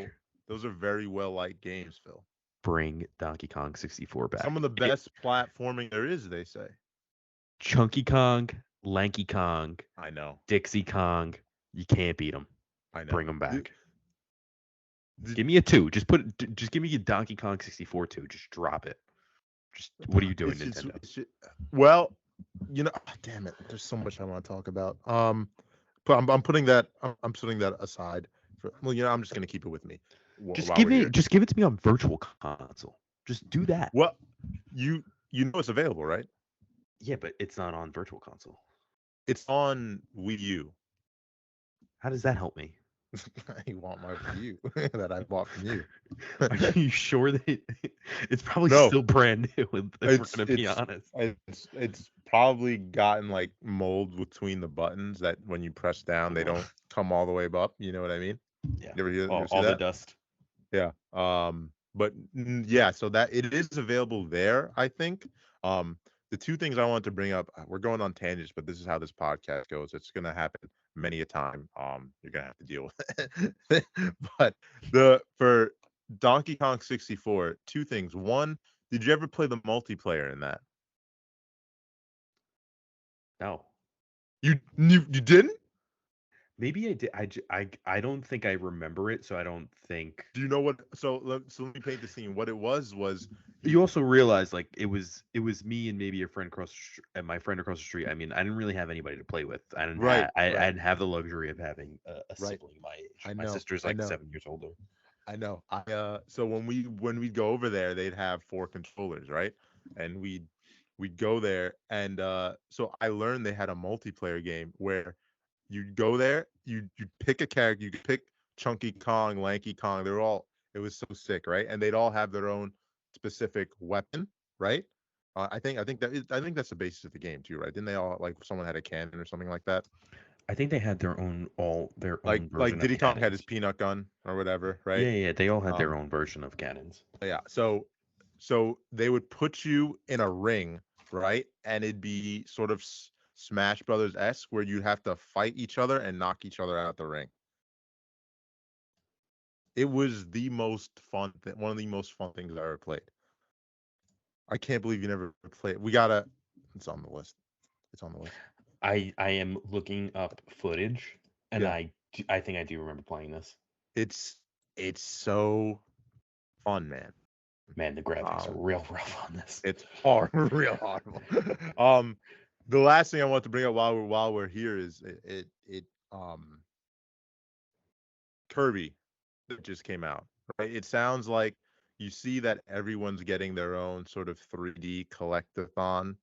those are very well liked games, Phil. Bring Donkey Kong 64 Some back. of the best platforming there is, they say. Chunky Kong, Lanky Kong, I know. Dixie Kong. You can't beat them. I know. Bring them back. The- Give me a two. Just give me a Donkey Kong 64 two. Just drop it. Just what are you doing, Nintendo? well, damn it. There's so much I want to talk about. But I'm putting that I'm putting that aside. Well, I'm just gonna keep it with me while we're here. Just give it to me on Virtual Console. Just do that. Well, you it's available, right? Yeah, but it's not on Virtual Console. It's on Wii U. How does that help me? You want my Wii U that I bought from you? Are you sure that it's probably No. still brand new? If we're gonna be honest, it's probably gotten like mold between the buttons that when you press down they don't come all the way up. You know what I mean? yeah. You ever see All the that? dust. Yeah. But yeah, so that it is available there, I think. Um, the two things I want to bring up, we're going on tangents, but this is how this podcast goes. It's gonna happen many a time. You're gonna have to deal with it. But the for Donkey Kong 64, two things. One, did you ever play the multiplayer in that? No. You didn't? Maybe I did. I don't think I remember it, so I don't think. Do you know what? So let me paint the scene. What it was You you also realize like it was me and maybe a friend and my friend across the street. I mean, I didn't really have anybody to play with. I didn't right, have I right, didn't have the luxury of having a right. sibling my age. I My know, sister's I like know. 7 years older. I know. So when we go over there, they'd have four controllers, right? And we'd go there, and so I learned they had a multiplayer game where you'd go there, you pick a character, you could pick Chunky Kong, Lanky Kong. They're all it was so sick, right? And they'd all have their own specific weapon, right? I think that's the basis of the game too, right? Didn't they all like someone had a cannon or something like that? I think they had their Like own like version of Diddy Kong had his cannons. peanut gun or whatever, Yeah, right? yeah, yeah, they all had their Um, own version of cannons. yeah. So they would put you in a ring, right? And it'd be sort of Smash Brothers esque, where you'd have to fight each other and knock each other out the ring. It was the most fun, one of the most fun things I ever played. I can't believe you never played. We gotta. It's on the list. It's on the list. I am looking up footage, and Yeah, I think I do remember playing this. it's it's so fun, man. Man, the graphics are Um, real rough on this. it's hard, real horrible. um, the last thing I want to bring up while we're here is Kirby that just came out, right? It sounds like you see that everyone's getting their own sort of 3D collectathon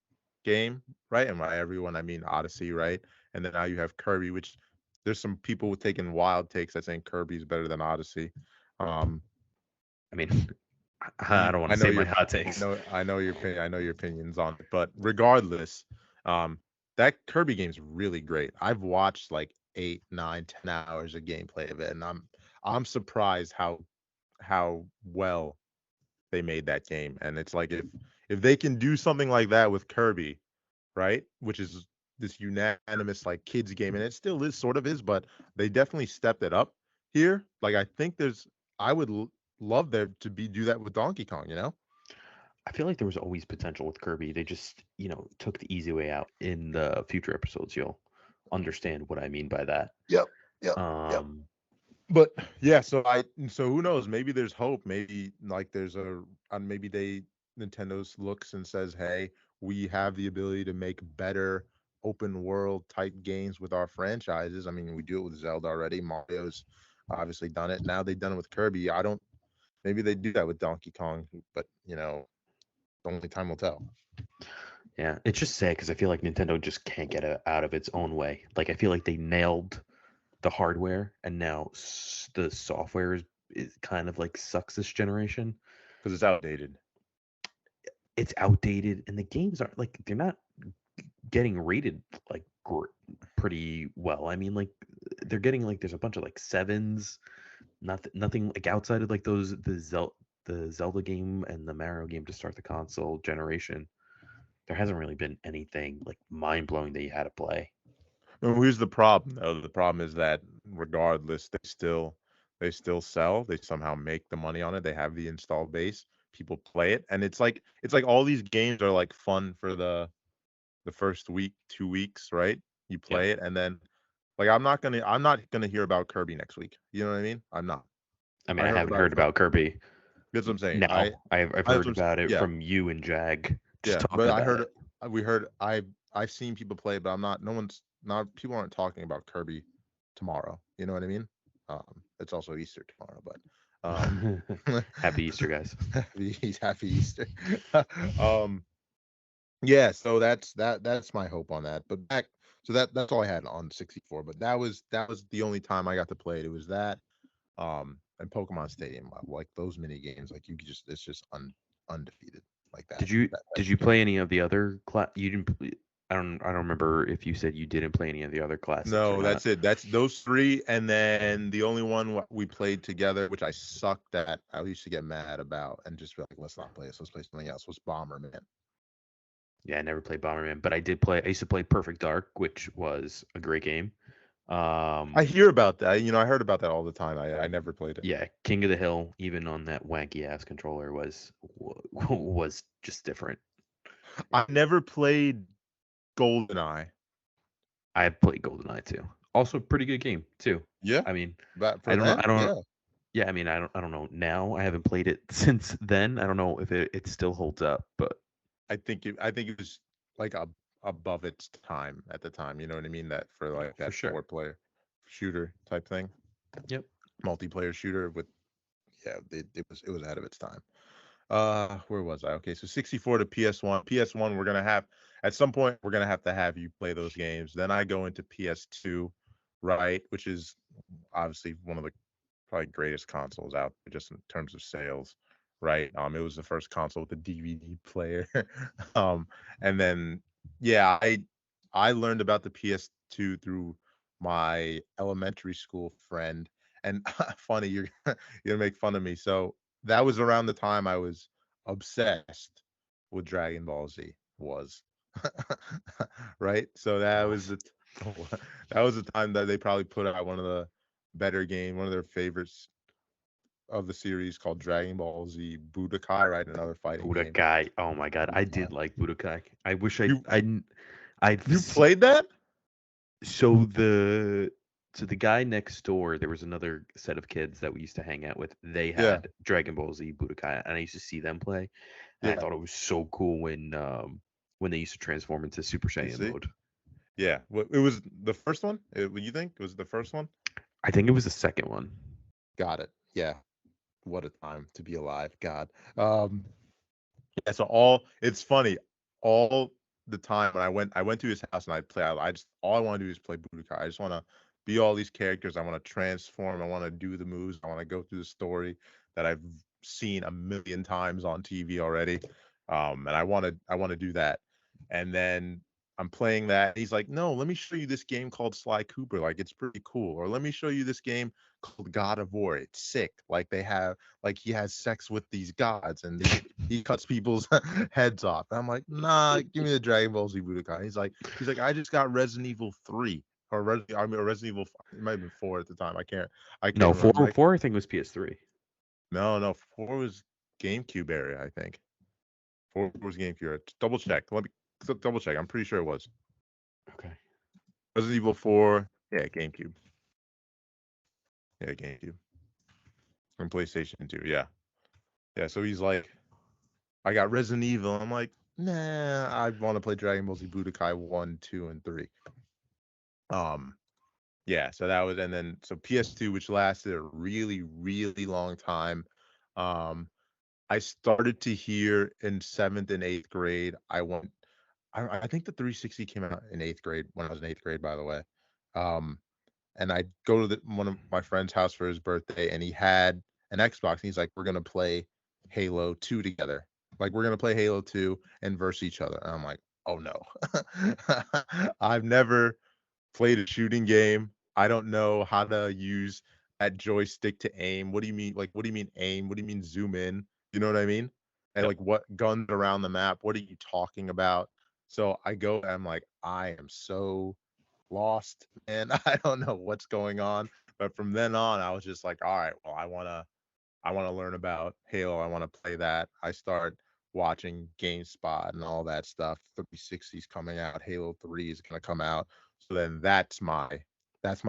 game, right? And by everyone, I mean Odyssey, right? And then now you have Kirby, which there's some people taking wild takes that saying Kirby's better than Odyssey. Um, I mean, I you, don't want I to know say my your, hot takes. I know your opinions on it, but regardless, um, that Kirby game's really great. I've watched like 8, 9, 10 hours of gameplay of it, and I'm surprised how well they made that game. And it's like if they can do something like that with Kirby, right? Which is this unanimous like kids game, and it still is sort of is, but they definitely stepped it up here. Like I think I would love there to be do that with Donkey Kong, you know? I feel like there was always potential with Kirby. They just, took the easy way out. In the future episodes, you'll understand what I mean by that. Yep. Yep. Yep. Um, But yeah, so who knows? Maybe there's hope. Maybe like there's maybe Nintendo's looks and says, "Hey, we have the ability to make better open world type games with our franchises." I mean, we do it with Zelda already. Mario's obviously done it. Now they've done it with Kirby. I don't. Maybe they do that with Donkey Kong, but only time will tell. yeah, it's just sad because I feel like Nintendo just can't get out of its own way. Like I feel like they nailed the hardware, and now the software is kind of like sucks this generation. Because it's outdated. It's outdated, and the games aren't like they're not getting rated like pretty well. I mean, like they're getting like there's a bunch of like sevens, nothing like outside of like the Zelda game and the Mario game to start the console generation. There hasn't really been anything like mind blowing that you had to play. And here's the problem, though. The problem is that regardless, they still sell. They somehow make the money on it. They have the install base. People play it, and it's like all these games are like fun for the first week, 2 weeks, right? You Yeah, play it, and then like I'm not gonna hear about Kirby next week. You know what I mean? I'm not. I mean, I I heard haven't about it heard from. about Kirby. That's what I'm saying. Now I've That's heard what about it yeah, from you and Jag just yeah. But talking I about heard it. we heard I've seen people play, but I'm not. No one's not. People aren't talking about Kirby tomorrow. You know what I mean? It's also Easter tomorrow, but Happy Easter, guys. happy Easter. um, yeah. So that's my hope on that. But so that's all I had on 64. But that was the only time I got to play it. It was that and Pokemon Stadium, like those mini games. Like you could it's just undefeated like that. Did you That did type you of game. play any of the other you didn't I don't remember if you said you didn't play any of the other classics or No, not. that's it. That's those three, and then the only one we played together, which I sucked at. I used to get mad about and just be like, "Let's not play this. Let's play something else." Was Bomberman. Yeah, I never played Bomberman, but I did play. I used to play Perfect Dark, which was a great game. I Um, hear about that. I heard about that all the time. I never played it. yeah, King of the Hill, even on that wanky ass controller, was just different. I never played GoldenEye. I have played GoldenEye too. Also, pretty good game too. Yeah, I mean, but I for don't know. then, I don't. yeah, Yeah, I mean, I don't know. Now I haven't played it since then. I don't know if it still holds up, but I think it was like above its time at the time. You know what I mean? That for like for that sure. 4 player shooter type thing, Yep. multiplayer shooter with yeah, it was ahead of its time. Where was I? Okay, so 64 to PS1. PS1, we're gonna have at some point we're gonna have to have you play those games. Then I go into PS2, right, which is obviously one of the probably greatest consoles out there just in terms of sales, right? It was the first console with a DVD player. um, and then yeah, I learned about the PS2 through my elementary school friend. And funny, you're you're gonna make fun of me. So that was around the time I was obsessed with Dragon Ball Z. Was right. So that was Nice. the that was the time that they probably put out one of the better game, one of their favorites of the series called Dragon Ball Z Budokai, right? Another fighting game. Budokai. Oh my god, I Yeah. did like Budokai. I wish You I've you played that? so the guy next door, there was another set of kids that we used to hang out with. They Yeah. had Dragon Ball Z Budokai, and I used to see them play, and I Yeah. thought it was so cool when they used to transform into Super You Saiyan see? mode. Yeah. It was the first one? What you think? It was the first one? I think it was the second one. Got it. Yeah. What a time to be alive. God. Yeah, so all it's funny, all the time when I went to his house and I'd play, I just all I want to do is play Budokai. I just want to be all these characters. I want to transform. I want to do the moves. I want to go through the story that I've seen a million times on TV already. And I want to do that. And then I'm playing that. He's like, no, let me show you this game called Sly Cooper. Like it's pretty cool. Or let me show you this game called God of War. It's sick. Like they have like he has sex with these gods and he cuts people's heads off. And I'm like, nah, give me the Dragon Ball Z Budokai. He's like, I just got Resident Evil 3 or Resident Evil. It might have been 4 at the time. I can't No, remember. I'm like, four I think was PS3. no, 4 was GameCube area. I think 4 was GameCube area. Double check. Let me double check. I'm pretty sure it was Okay. Resident Evil 4. Yeah, GameCube. Yeah, GameCube and PlayStation 2. Yeah, yeah. So he's like, I got Resident Evil. I'm like, nah, I want to play Dragon Ball Z Budokai 1, 2, and 3. Um, yeah, so that was, and then so PS2, which lasted a really, really long time. Um, I started to hear in 7th and 8th grade. I think the 360 came out in 8th grade when I was in 8th grade, by the way. Um, and I'd go to one of my friend's house for his birthday, and he had an Xbox, and he's like, "We're gonna play Halo 2 together. Like, we're gonna play Halo 2 and verse each other." And I'm like, "Oh no, I've never played a shooting game. I don't know how to use that joystick to aim. What do you mean? Like, what do you mean aim? What do you mean zoom in? You know what I mean? And Yep. like, what guns around the map? What are you talking about?" So I go, I'm like, I am so lost, and I don't know what's going on. But from then on, I was just like, all right, well, I want to learn about Halo. I want to play that. I start watching GameSpot and all that stuff. 360's coming out. Halo 3 is gonna come out. So then that's my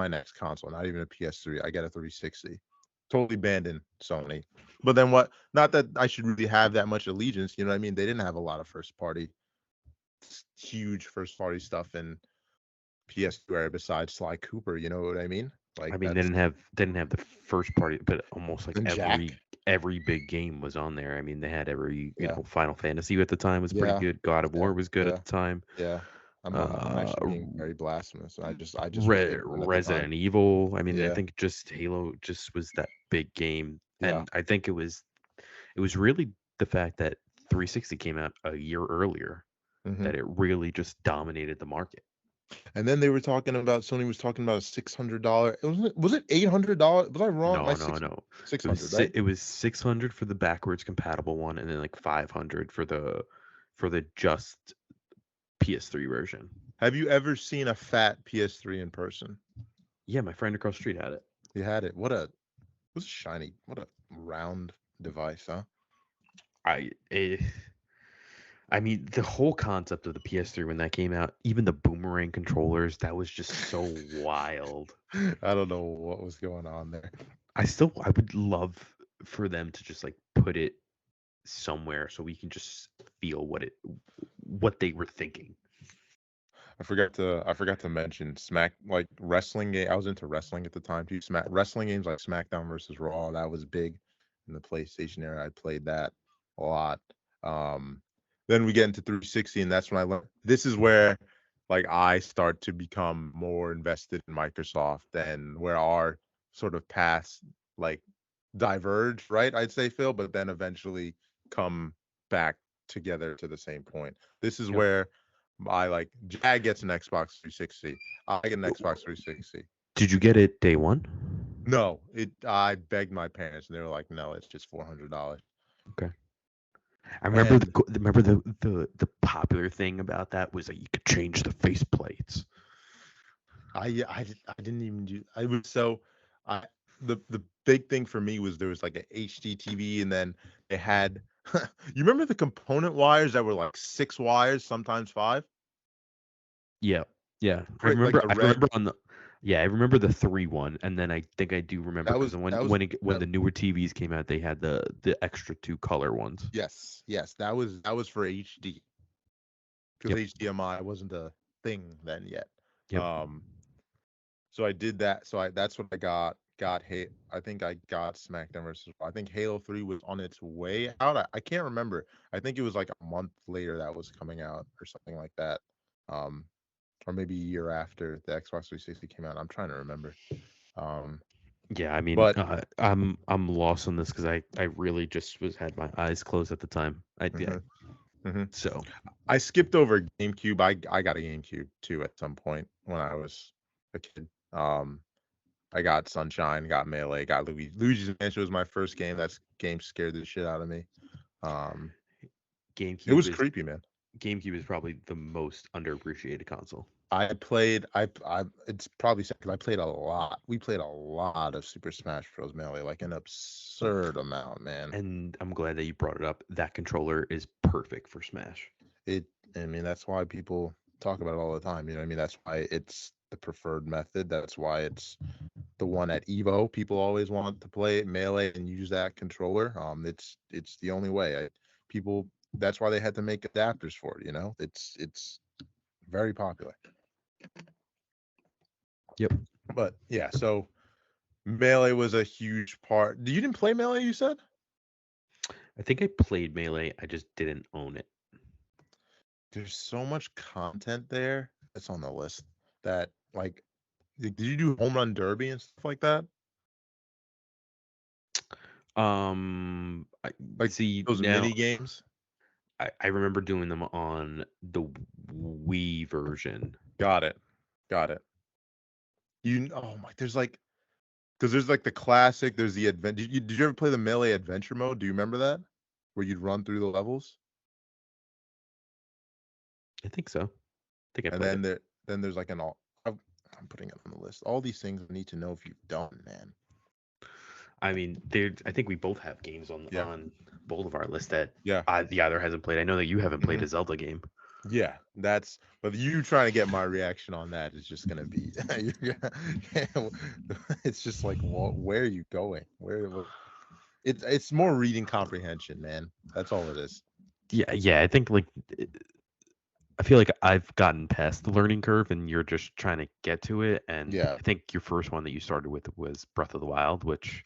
next console. Not even a PS3. I get a 360. Totally abandoned Sony. But then what? Not that I should really have that much allegiance. You know what I mean? They didn't have a lot of huge first party stuff in PS2 era besides Sly Cooper. You know what I mean? Like I mean, they that's didn't have the first party, but almost like and Jack. every big game was on there. I mean, they had every, Yeah. Final Fantasy at the time was pretty Yeah. good. God of Yeah. War was good at Yeah. the time. Yeah. I'm Uh, actually being very blasphemous. I just was ignorant at the time. Resident Evil. I mean, I Yeah. think just Halo just was that big game, Yeah. and I think it was really the fact that 360 came out a year earlier. Hmm. that it really just dominated the market. And then they were talking about Sony was talking about a $600. Was it $800? Was I wrong? My No, no, no. six It was hundred, right? it was 600 for the backwards compatible one, and then like 500 for the just PS3 version. Have you ever seen a fat PS3 in person? Yeah, my friend across the street had it. You had it. What a shiny, what a round device, huh? I eh, I mean, the whole concept of the PS3 when that came out, even the boomerang controllers, that was just so wild. I don't know what was going on there. I would love for them to just like put it somewhere so we can just feel what they were thinking. I forgot to mention Smack, like wrestling game. I was into wrestling at the time too. Smack wrestling games like SmackDown versus Raw, that was big in the PlayStation era. I played that a lot. Um, then we get into 360, and that's when I learned. This is where like I start to become more invested in Microsoft and where our sort of paths like diverge, right? I'd say, Phil, but then eventually come back together to the same point. This is Yep. where I like Jag gets an Xbox 360. I get an Xbox 360. Did you get it day one? No, I begged my parents and they were like, "No, it's just $400." Okay. I remember And the popular thing about that was that you could change the face plates. I didn't even do. I was so I the big thing for me was there was like a HD TV, and then they had. You remember the component wires that were like 6 wires, sometimes five? Yeah. Yeah. Like the I red. remember on the yeah, I remember the 3 1, and then I think I do remember That because was that was when that, the newer TVs came out, they had the extra 2 color ones. yes, that was for HD because Yep. HDMI wasn't a thing then yet. Yep. Um, so I did that. So that's what I got. I think I got SmackDown versus. I think Halo 3 was on its way out. I can't remember. I think it was like a month later that was coming out or something like that. Um, or maybe a year after the Xbox 360 came out. I'm trying to remember. Um, Yeah, I mean, but I'm lost on this because I really just was had my eyes closed at the time. I did mhm, mhm. so. I skipped over GameCube. I got a GameCube too at some point when I was a kid. I got Sunshine, got Melee, got Luigi's Mansion was my first game. That game scared the shit out of me. Um, it GameCube was is creepy, man. GameCube is probably the most underappreciated console. I played. I. It's probably because I played a lot. We played a lot of Super Smash Bros. Melee, like an absurd amount, man. And I'm glad that you brought it up. That controller is perfect for Smash. It. I mean, that's why people talk about it all the time. You know what I mean? That's why it's the preferred method. That's why it's the one at Evo. People always want to play Melee and use that controller. It's the only way. People. That's why they had to make adapters for it. You know, it's very popular. Yep. But yeah, so Melee was a huge part. You didn't play Melee, you said? I think I played Melee. I just didn't own it. There's so much content there that's on the list that like did you do home run derby and stuff like that? I Like see those now. mini games? I remember doing them on the Wii version. Got it. Got it. Oh my, there's like because there's like the classic, there's the advent. Did you ever play the Melee adventure mode? Do you remember that? Where you'd run through the levels? I think so. I think I And played it. then there's like I'm putting it on the list. All these things I need to know if you've done, man. I mean, I think we both have games Yeah. on both of our lists that Yeah. the other hasn't played. I know that you haven't played Mhm. a Zelda game. Yeah, but you trying to get my reaction on that is just gonna be, it's just like, where are you going? It's more reading comprehension, man. That's all it is. Yeah, yeah. I think like I feel like I've gotten past the learning curve, and you're just trying to get to it. And Yeah. I think your first one that you started with was Breath of the Wild, which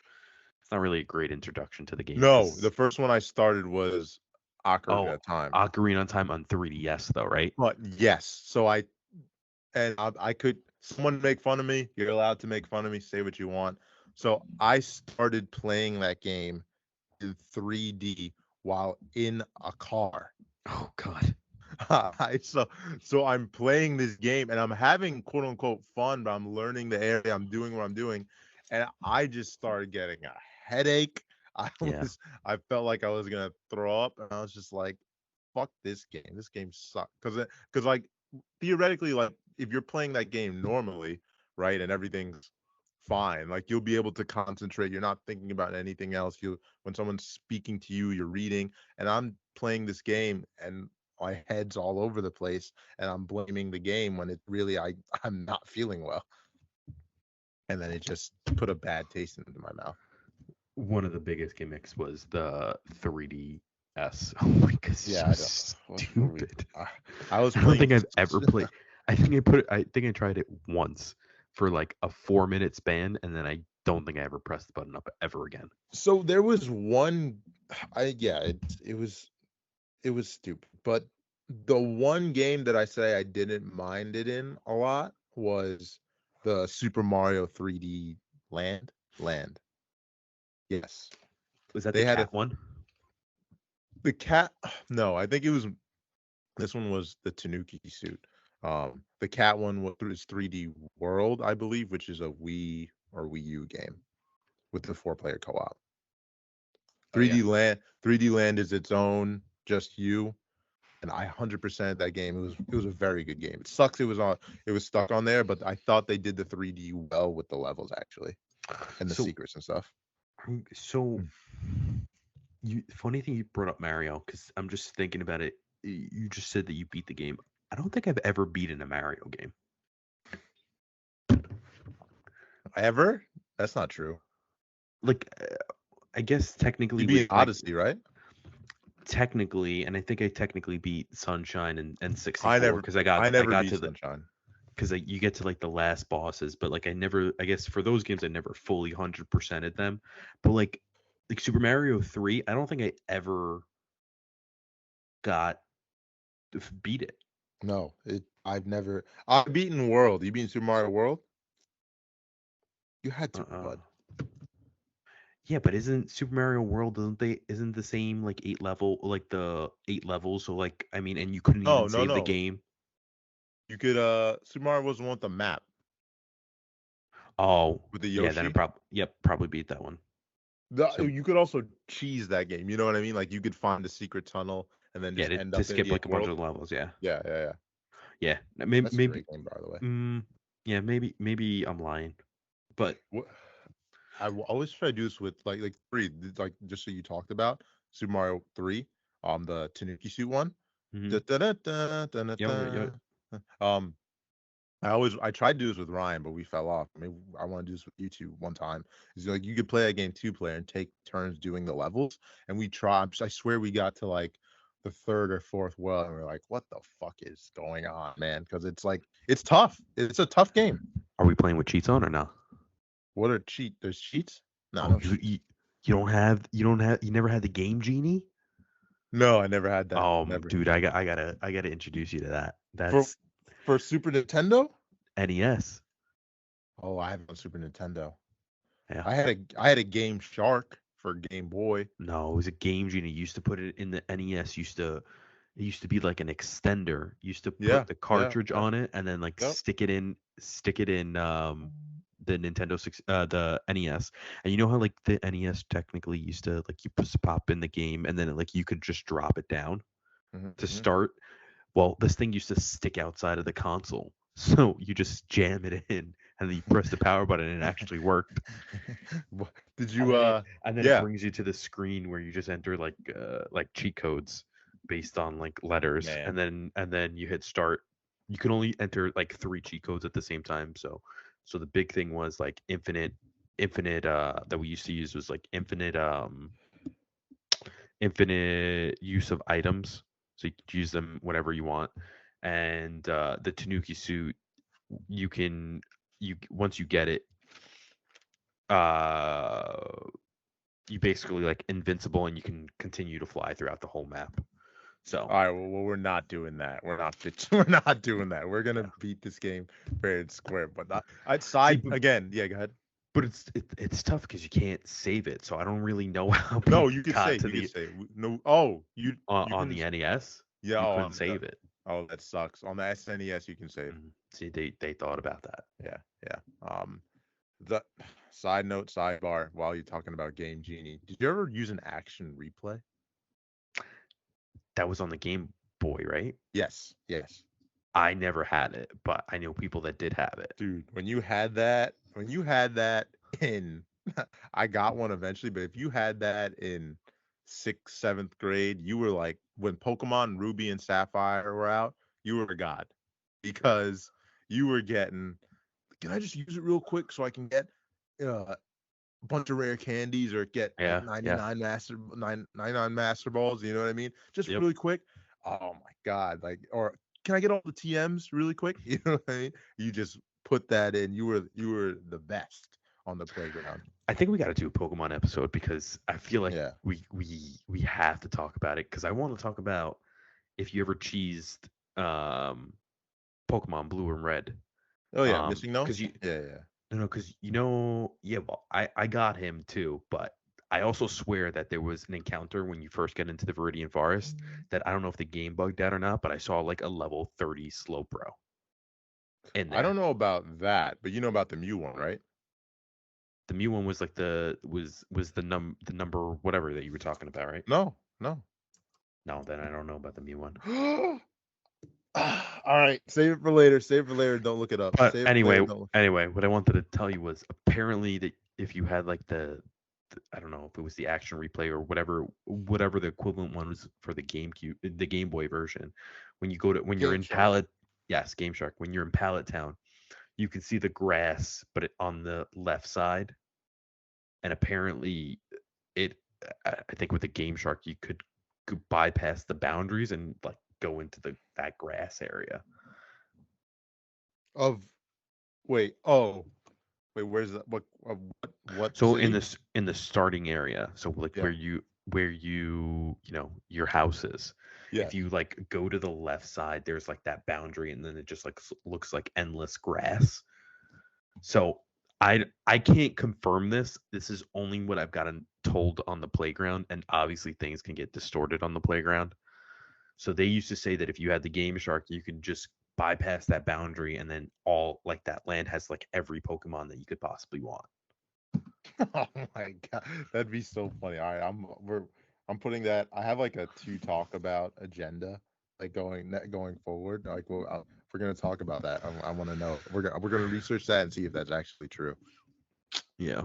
it's not really a great introduction to the game No, the because first one I started was Ocarina oh, of Time. Ocarina of Time on 3DS though, right? But yes, so I could someone make fun of me. You're allowed to make fun of me. Say what you want. So I started playing that game in 3D while in a car. Oh God. So I'm playing this game and I'm having quote unquote fun, but I'm learning the area. I'm doing what I'm doing, and I just started getting a headache. I Yeah. was I felt like I was gonna throw up, and I was just like, "Fuck this game! This game sucks." Because like theoretically, like if you're playing that game normally, right, and everything's fine, like you'll be able to concentrate. You're not thinking about anything else. You when someone's speaking to you, you're reading, and I'm playing this game and my head's all over the place and I'm blaming the game when it really I'm not feeling well. And then it just put a bad taste into my mouth. One of the biggest gimmicks was the 3DS. Oh my god, it's Yeah, so I don't. What were we? stupid. I was I don't playing. think I've ever played. I think I tried it once for like a 4 minute span, and then I don't think I ever pressed the button up ever again. So there was one. It was stupid, but the one game that I say I didn't mind it in a lot was the Super Mario 3D Land. Land. Yes, Was that the they had cat one? the cat. No, I think it was this one was the Tanuki suit. The cat one was 3D World, I believe, which is a Wii or Wii U game with the 4-player co-op. Oh yeah. 3D Land is its own, just you. And I 100% that game. It was a very good game. It sucks it was stuck on there, but I thought they did the 3D well with the levels actually and the So, secrets and stuff. so you funny thing you brought up Mario because I'm just thinking about it. You just said that you beat the game. I don't think I've ever beaten a Mario game. Ever? That's not true. Like, I guess You technically with beat like Odyssey, right? technically, and I think I technically beat Sunshine and I 64 never because I I never got beat to the Sunshine. because like, you get to like the last bosses, but like I guess for those games I never fully 100%ed them, but like Super Mario 3, I don't think I ever got beat it. No, I've beaten World. You beaten Super Mario World? You had to, Uh-uh. bud. Yeah, but isn't Super Mario World isn't the same like the 8 levels? So like I mean, and you couldn't even No, no, save the no. game. You could Super Mario was the one with the map Oh, with the yeah, then Yoshi. probably beat that one. So You could also cheese that game. You know what I mean? Like you could find a secret tunnel and then yeah, just end to up in skip the like a bunch world. of the levels. Yeah, Yeah, yeah, yeah. yeah. Maybe That's a maybe great game, by the way. yeah, maybe I'm lying, but What always try to do this with like three, like just so you talked about Super Mario 3, the Tanuki suit one. mhm. Da, da, da, da, da, da, Yeah. da. I tried to do this with Ryan, but we fell off. I mean, I want to do this with you two one time. Is like you could play that game 2-player and take turns doing the levels. And we tried. I swear we got to like the third or fourth well, and we're like, "What the fuck is going on, man?" Because it's like it's tough. It's a tough game. Are we playing with cheats on or no? What are cheat? There's cheats? No, Oh, no cheats. you never had the Game Genie? No, I never had that. Never. Dude, I gotta introduce you to that. For That's for Super Nintendo? NES. Oh, I have it on Super Nintendo. Yeah. I had a Game Shark for Game Boy. No, it was a Game Genie. You used to put it in the NES. It used to be like an extender. You used to Yeah, put the yeah, cartridge yeah. on it and then like Yep. stick it in the the NES. And you know how like the NES technically used to like you just pop in the game and then like you could just drop it down to Mm-hmm. start. Well, this thing used to stick outside of the console. So you just jam it in and then you press the power button and it actually worked. Did And you then it yeah, brings you to the screen where you just enter like cheat codes based on like letters man. and then you hit start. You can only enter like 3 cheat codes at the same time. So the big thing was like infinite that we used to use was like infinite use of items. So you could use them whenever you want. And the Tanuki suit, you can you once you get it, uh you basically like invincible and you can continue to fly throughout the whole map. So All right, well, we're not doing that. We're not doing that. We're gonna yeah. beat this game fair and square. But I'd See, side again. Yeah, go ahead. but it's tough because you can't save it. So I don't really know how No, people you could got save. to You could the save. No, oh, you on couldn't. the NES. Yeah, You oh, couldn't save it. Oh, that sucks. On the SNES, you can save. See, they thought about that. Yeah, yeah. The side note, sidebar. While you're talking about Game Genie, did you ever use an action replay? That was on the Game Boy, right? Yes, yes. I never had it, but I know people that did have it. Dude, when you had that in, I got one eventually, but if you had that in sixth, seventh grade, you were like, when Pokemon Ruby and Sapphire were out, you were a god because you were getting, can I just use it real quick so I can get a bunch of rare candies or get like Yeah, yeah. 99 master balls, you know what I mean? Just Yep. really quick. Oh my god, like, or can I get all the TMs really quick? You know what I mean? You just put that in. You were the best on the playground. I think we got to do a Pokemon episode because I feel like Yeah. we have to talk about it because I want to talk about if you ever cheesed um Pokemon Blue and Red. Oh yeah, missing Because those. you Yeah, yeah. no, because yeah, well, I got him too, but I also swear that there was an encounter when you first get into the Viridian Forest that I don't know if the game bugged out or not, but I saw like a level 30 Slowbro in I don't there. know about that, but you know about the Mew one, right? The Mew one was like was the number whatever that you were talking about, right? No, no. No, then I don't know about the Mew one. All right, save it for later. Save it for later. Don't look it up. But Save it for later. Don't. anyway, what I wanted to tell you was apparently that if you had like I don't know if it was the action replay or whatever the equivalent one was for the GameCube, the Game Boy version, when you're Game in Shark. Pallet, yes, Game Shark, when you're in Pallet Town, you can see the grass, but on the left side, and apparently it, I think with the Game Shark, you could bypass the boundaries and like go into that grass area. Of wait. Oh, wait. Where's that? What So city? in the starting area, so like Yeah. where you know your house is, if Yes. you like go to the left side, there's like that boundary, and then it just like looks like endless grass. So I can't confirm this. This is only what I've gotten told on the playground, and obviously things can get distorted on the playground. So they used to say that if you had the Game Shark, you could just bypass that boundary, and then all like that land has like every Pokemon that you could possibly want. Oh my god, that'd be so funny. All right, I'm putting that. I have like a to talk about agenda, like going forward. Like, well, if we're gonna talk about that, I want to know. We're gonna research that and see if that's actually true. Yeah.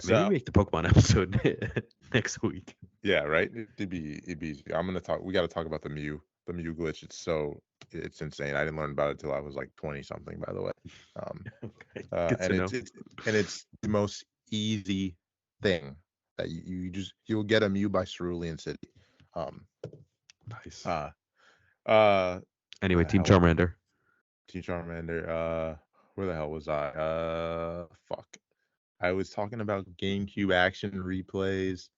Maybe So make the Pokemon episode next week. yeah, right. It'd be. I'm gonna talk. We got to talk about the Mew glitch. It's insane. I didn't learn about it till I was like 20 something. By the way, um, Okay. Good and to know. it's the most easy thing that you'll get a Mew by Cerulean City. Um, Nice. uh, uh, Anyway, what the Team hell? Charmander. Team Charmander. Where the hell was I? Fuck. I was talking about GameCube action replays.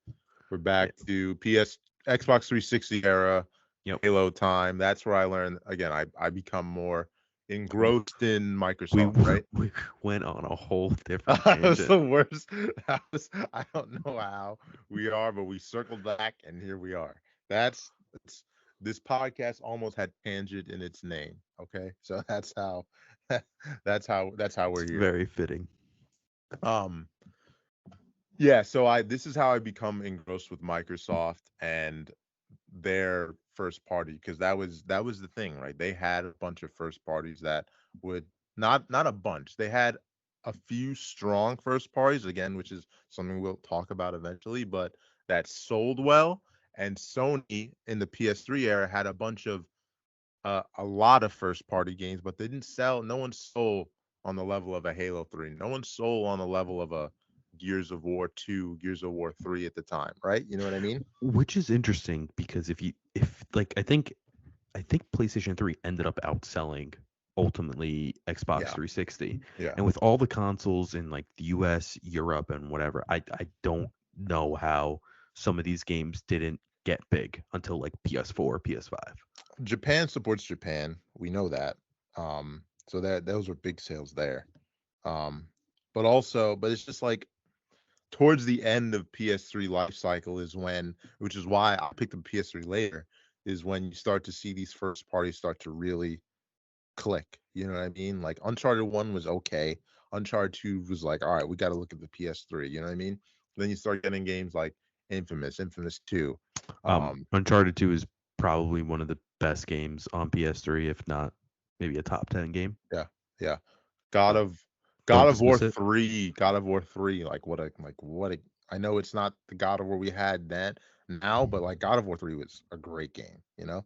We're Yeah. back to Xbox 360 era, Yep. Halo time. That's where I learned again. I become more engrossed in We Microsoft, right? we went on a whole different That was tangent. the worst. I don't know how we are, but we circled back and here we are. That's this podcast almost had tangent in its name. Okay, so that's how we're It's here. very fitting. Um, yeah. So this is how I become engrossed with Microsoft and their first party because that was the thing, right? They had a bunch of first parties that would not a bunch. They had a few strong first parties again, which is something we'll talk about eventually, but that sold well. And Sony in the PS3 era had a bunch of a lot of first party games, but they didn't sell. No one sold on the level of a Halo 3. No one sold on the level of a Gears of War 2, Gears of War 3 at the time, right? You know what I mean? Which is interesting because if like I think PlayStation 3 ended up outselling ultimately Xbox Yeah. 360. Yeah. And with all the consoles in like the US, Europe, and whatever, I don't know how some of these games didn't get big until like PS4, PS5. Japan supports Japan. We know that. So that those are big sales there. Um, but it's just like towards the end of PS3 life cycle is when, which is why I picked up PS3 later, is when you start to see these first parties start to really click. You know what I mean? Like Uncharted 1 was okay. Uncharted 2 was like, all right, we got to look at the PS3. You know what I mean? Then you start getting games like Infamous 2. Uncharted 2 is probably one of the best games on PS3, if not maybe a top 10 game. Yeah, yeah. God Like, of don't God of War dismiss it. 3, God of War 3, what a I know it's not the God of War we had then now, but like God of War 3 was a great game, you know?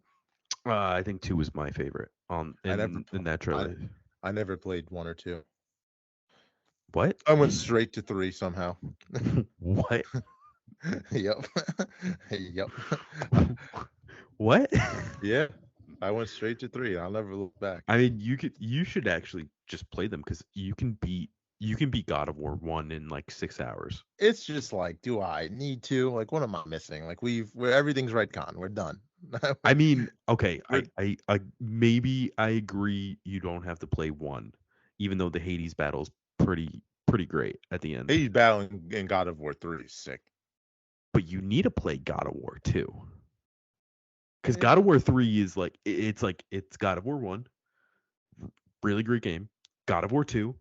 I think 2 was my favorite on I never in that I trilogy. I never played 1 or 2. What? I went straight to 3 somehow. What? Yep. Yep. What? Yeah. I went straight to 3. I'll never look back. I mean, you should actually just play them because you can beat God of War 1 in like 6 hours. It's just like, do I need to? Like, what am I missing? Like, we're everything's redcon. We're done. I mean, okay, We're I maybe I agree you don't have to play 1, even though the Hades battle's pretty great at the end. Hades battling in God of War 3 is sick. But you need to play God of War 2. Because Yeah. God of War 3 is like it's God of War 1, really great game. God of War 2,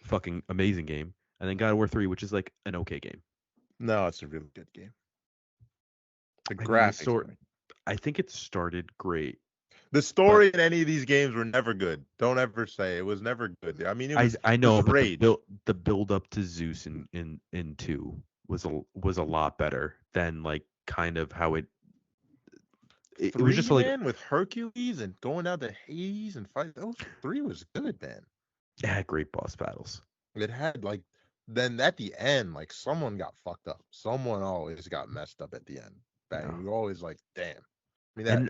fucking amazing game. And then God of War 3, which is like an okay game. No, it's a really good game. The I mean, graphics. I think it started great. The But story in any of these games were never good. Don't ever say it was never good. I mean, I it was know, but rage. the build up to Zeus in 2 was a lot better than like kind of how it was just 3, like man, with Hercules and going down to Hades and fight. Those 3 was good, man. it had great boss battles. It had like then at the end, like someone got fucked up. Someone always got messed up at the end. Bang. No. You're always like, damn. I mean that And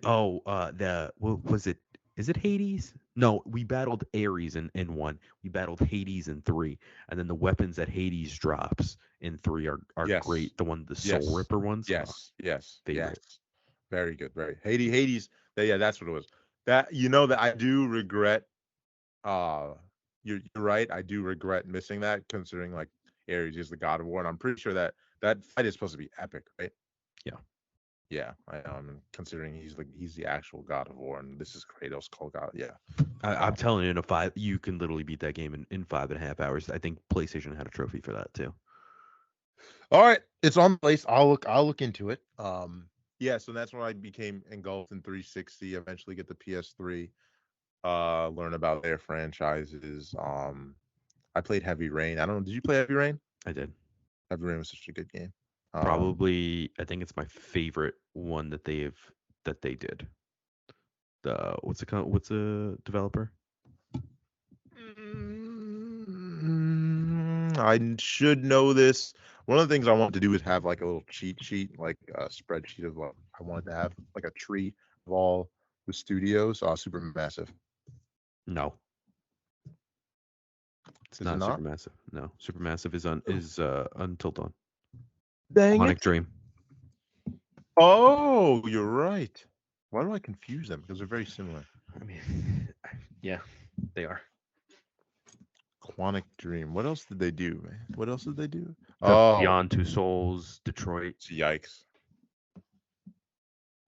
the what was it? Is it Hades? No, we battled Ares in 1. We battled Hades in 3, and then the weapons that Hades drops in 3 are yes. great. The Soul Yes. Ripper ones, Yes. favorite. Very good. Very Hades. Yeah, that's what it was. That that I do regret. Uh, you're right. I do regret missing that, considering like Ares is the god of war, and I'm pretty sure that fight is supposed to be epic, right? Yeah. Yeah, I am. Considering he's the actual god of war, and this is Kratos called God. Yeah. I'm telling you, in a 5, you can literally beat that game in 5.5 hours. I think PlayStation had a trophy for that too. All right, it's on place. I'll look into it. Yeah, so that's when I became engulfed in 360. Eventually get the PS3. Learn about their franchises. I played Heavy Rain. I don't know. Did you play Heavy Rain? I did. Heavy Rain was such a good game. Probably, I think it's my favorite one that they did. The what's it called? What's a developer? I should know this. One of the things I wanted to do is have like a little cheat sheet, like a spreadsheet of what I wanted to have, like a tree of all the studios. Supermassive. No, it's Is it not not? Supermassive. No, Supermassive is Until Dawn. Dang Quantic it. Dream. Oh, you're right. Why do I confuse them? Because they're very similar. I mean, yeah, they are. Quantic Dream. What else did they do, man? What else did they do? The Oh, Beyond Two Souls, Detroit. yikes.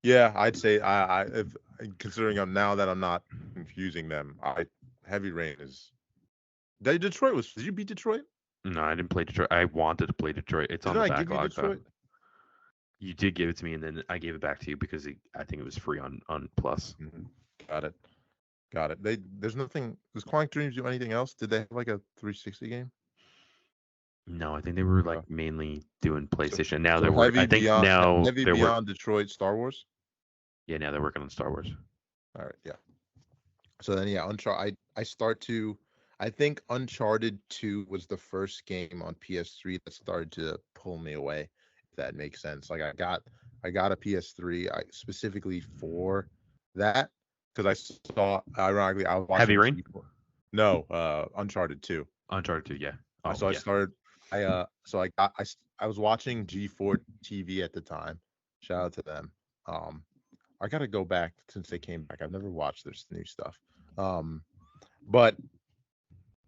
Yeah, I'd say if considering I'm not confusing them, Heavy Rain is. Detroit was. Did you beat Detroit? No, I didn't play Detroit. I wanted to play Detroit. It's on Didn't the I give you backlog though. Detroit? You did give it to me, and then I gave it back to you because I think it was free on Plus. Mhm. Got it. There's nothing. Does Quantic Dreams do anything else? Did they have like a 360 game? No, I think they were Uh, like mainly doing so, PlayStation. Now so they're working. I think now Heavy they're Beyond Detroit, Star Wars. Yeah, now they're working on Star Wars. All right, yeah. So then, yeah, Uncharted. I think Uncharted 2 was the first game on PS3 that started to pull me away. If that makes sense. Like I got a PS3 specifically for that because I saw. Ironically, I was watching Heavy Rain? No, Uncharted 2. Uncharted 2, yeah. Oh, So I yeah. started. I was watching G4 TV at the time. Shout out to them. I gotta go back since they came back. I've never watched their new stuff. But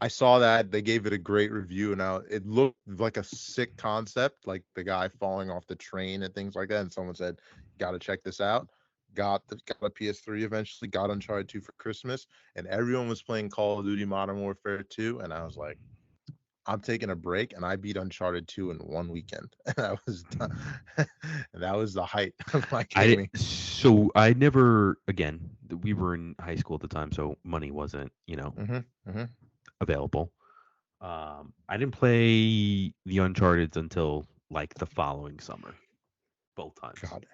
I saw that they gave it a great review, and now it looked like a sick concept, like the guy falling off the train and things like that. And someone said, "Got to check this out." got a PS3 eventually, got Uncharted 2 for Christmas, and everyone was playing Call of Duty Modern Warfare 2, and I was like, I'm taking a break, and I beat Uncharted 2 in one weekend. And I was done. And that was the height of my gaming. I never again. We were in high school at the time, so money wasn't Hmm. Hmm. available. I didn't play the Uncharted until like the following summer, both times. God.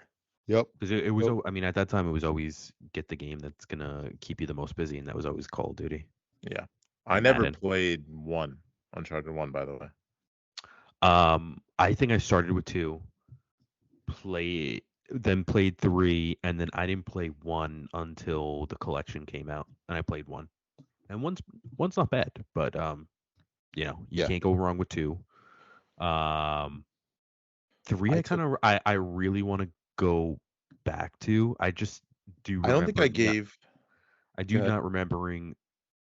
Yep. Because it was, Yep. I mean, at that time, it was always get the game that's gonna keep you the most busy, and that was always Call of Duty Yeah. I and never Madden. played one Uncharted 1, by the way. I think I started with two, play then played three, and then I didn't play one until the collection came out, and I played one, and one's not bad, but you Yeah. can't go wrong with two. Um, three, I I took kind of I really want to go back to. I just do I don't think remember I not. gave I Go do ahead. not remembering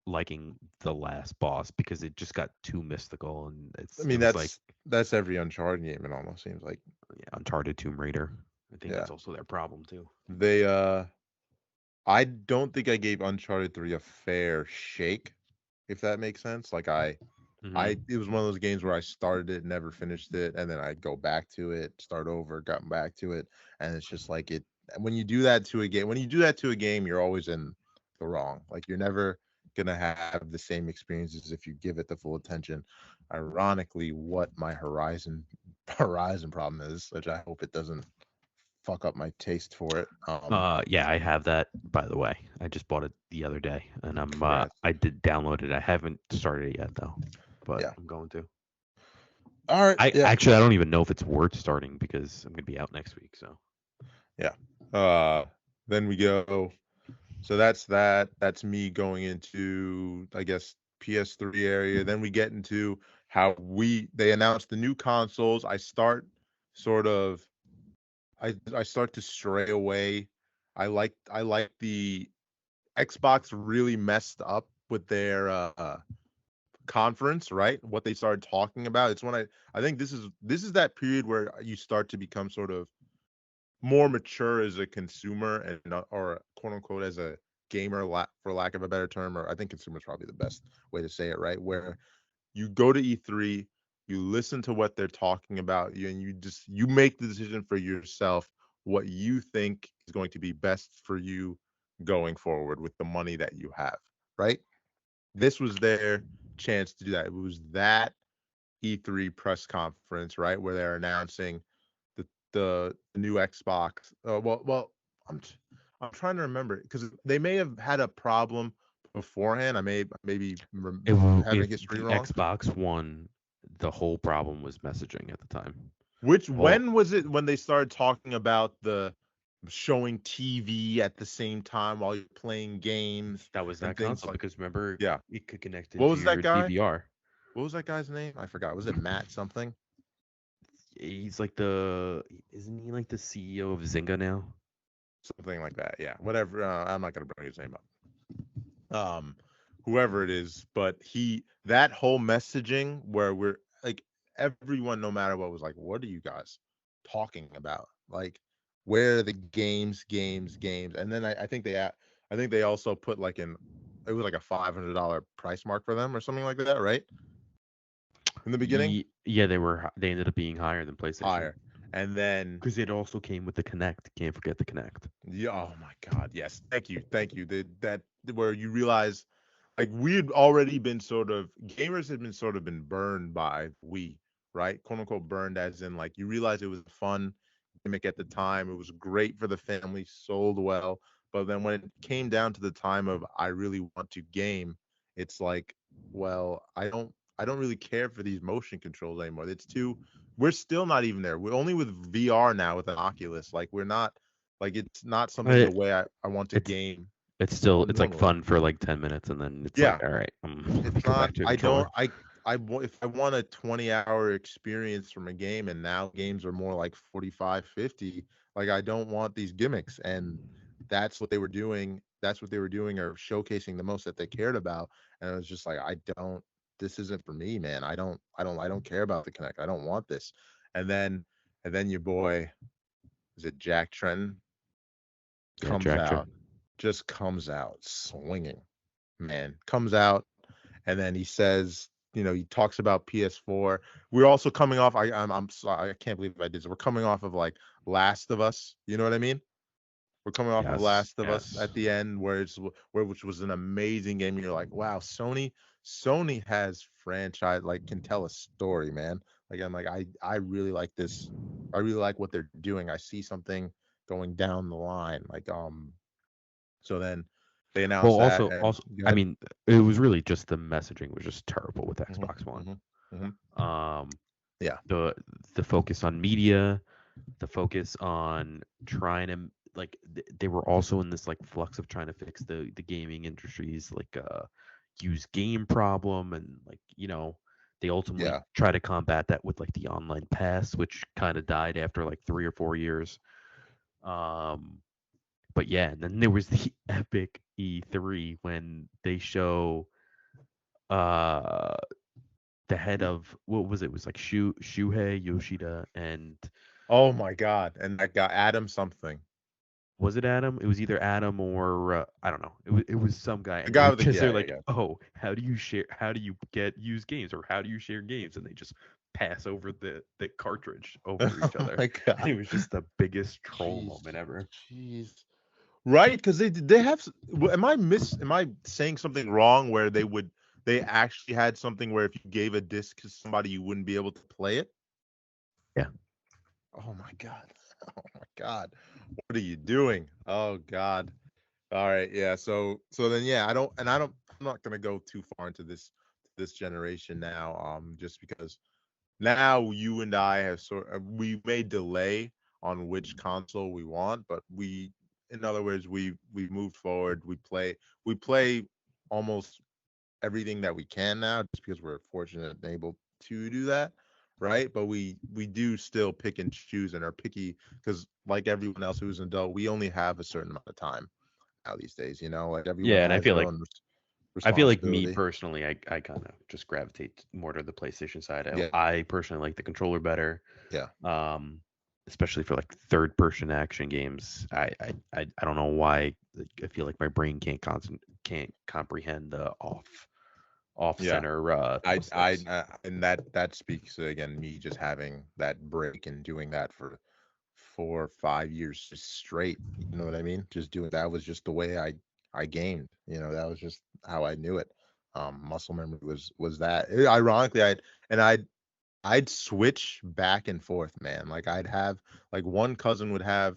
liking the last boss because it just got too mystical, and I it mean, was like that's every Uncharted game, it almost seems like. yeah, Uncharted, Tomb Raider. I think Yeah. that's also their problem too. They I don't think I gave Uncharted 3 a fair shake, if that makes sense. Like Hmm. it was one of those games where I started it, never finished it, and then I'd go back to it, start over, got back to it, and it's just like it. When you do that to a game, you're always in the wrong. Like you're never gonna have the same experiences if you give it the full attention. Ironically, what my Horizon problem is, which I hope it doesn't fuck up my taste for it. Yeah, I have that by the way. I just bought it the other day, and Congrats. I did download it. I haven't started it yet though, but Yeah. I'm going to. All right. I Yeah. actually I don't even know if it's worth starting because I'm gonna be out next week. So Yeah. Uh, then we go. So that's that. That's me going into, I guess, PS3 area. Then we get into how they announced the new consoles. Sort of I start to stray away. I like the Xbox really messed up with their conference, right? What they started talking about. It's when I think this is that period where you start to become sort of more mature as a consumer and not, or quote unquote as a gamer, for lack of a better term, or I think consumer is probably the best way to say it, right? Where you go to E3, you listen to what they're talking about, and you make the decision for yourself what you think is going to be best for you going forward with the money that you have, right? This was their chance to do that. It was that E3 press conference, right, where they're announcing the new Xbox. I'm I'm trying to remember because they may have had a problem beforehand. I maybe having if history the wrong. Xbox One, the whole problem was messaging at the time. Which Well, when was it when they started talking about the showing TV at the same time while you're playing games that was and that things console like because remember yeah. it could connect What into was that your guy? DVR. What was that guy's name? I forgot. Was it Matt something? He's like the isn't he like the CEO of Zynga now? Something like that. Yeah. Whatever. I'm not gonna bring his name up. um Whoever it is, but that whole messaging where we're like everyone no matter what was like, what are you guys talking about, like where are the games, and then I think they also put like it was like a $500 price mark for them or something like that, right, in the beginning. Yeah, they ended up being higher than PlayStation Higher, and then because it also came with the Connect. Can't forget the Connect. yeah, oh my God, yes, thank you. That where you realize, like we had already been sort of gamers had been sort of been burned by Wii, right? Quote unquote burned, as in like you realize it was a fun gimmick at the time. It was great for the family, sold well, but then when it came down to the time of I really want to game, it's like, well, I don't really care for these motion controls anymore. It's too We're still not even there. We're only with VR now with an Oculus. Like we're not like it's not something Uh, the way I want to It's game it's like normally. fun for like 10 minutes, and then it's like, Yeah, all right, let me it's go not. back to a I don't. controller. If I want a 20-hour experience from a game, and now games are more like 45, 50. Like I don't want these gimmicks, and that's what they were doing. That's what they were doing, or showcasing the most that they cared about. And it was just like, I don't. This isn't for me, man. I don't care about the Connect. I don't want this. And then, your boy, is it Jack Trenton? Yeah, comes Jack. out, just comes out swinging, man. Comes out, and then he says, he talks about PS4. We're also coming off. I'm sorry, I can't believe I did this. We're coming off of like Last of Us. You know what I mean? We're coming off of Yes, Last of Us yes. at the end, which was an amazing game. And you're like, wow, Sony has franchise, like, can tell a story, man. Like, I'm like, I really like this. I really like what they're doing. I see something going down the line. Like, so then they Well, announced that, and also, go I ahead. mean, it was really just the messaging was just terrible with Hmm. Xbox One. Hmm. Hmm. Um, Yeah, the the focus on media, the focus on trying to like they were also in this like flux of trying to fix the gaming industry's like use game problem, and like they ultimately yeah. try to combat that with like the online pass, which kind of died after like 3 or 4 years. um but yeah, and then there was the epic E3 when they show uh the head of what was it? It was like Shuhei Yoshida, and Oh my God! And that guy Adam something, was it Adam? It was either Adam or I don't know. It was some guy, the and they guy were with the just they're yeah, yeah, like, yeah. oh, how do you share? How do you get use games, or how do you share games? And they just pass over the cartridge over to each Oh other, my and God! it was just the biggest troll Jeez, moment ever. jeez. Right, because they have. Am I saying something wrong where they actually had something where if you gave a disc to somebody you wouldn't be able to play it? Yeah. Oh my God! Oh my God! What are you doing? Oh God! All right, yeah. So then yeah, I'm not gonna go too far into this generation now, just because now you and I have we may delay on which console we want, but in other words, we moved forward. We play almost everything that we can now, just because we're fortunate and able to do that, right? But we do still pick and choose and are picky because, like everyone else who's an adult, we only have a certain amount of time now these days. Like everyone Yeah, and I has feel their like own me responsibility. personally, I kind of just gravitate more to the PlayStation side. Yeah, I personally like the controller better. yeah. um, Especially for like third person action games. I don't know why. Like, I feel like my brain can't comprehend the off Yeah, center thumbsticks. and that speaks to, again, me just having that break and doing that for 4 or 5 years just straight. You know what I mean? Just doing that was just the way I gamed. That was just how I knew it. Muscle memory was that. Ironically, I'd switch back and forth, man. Like I'd have like one cousin would have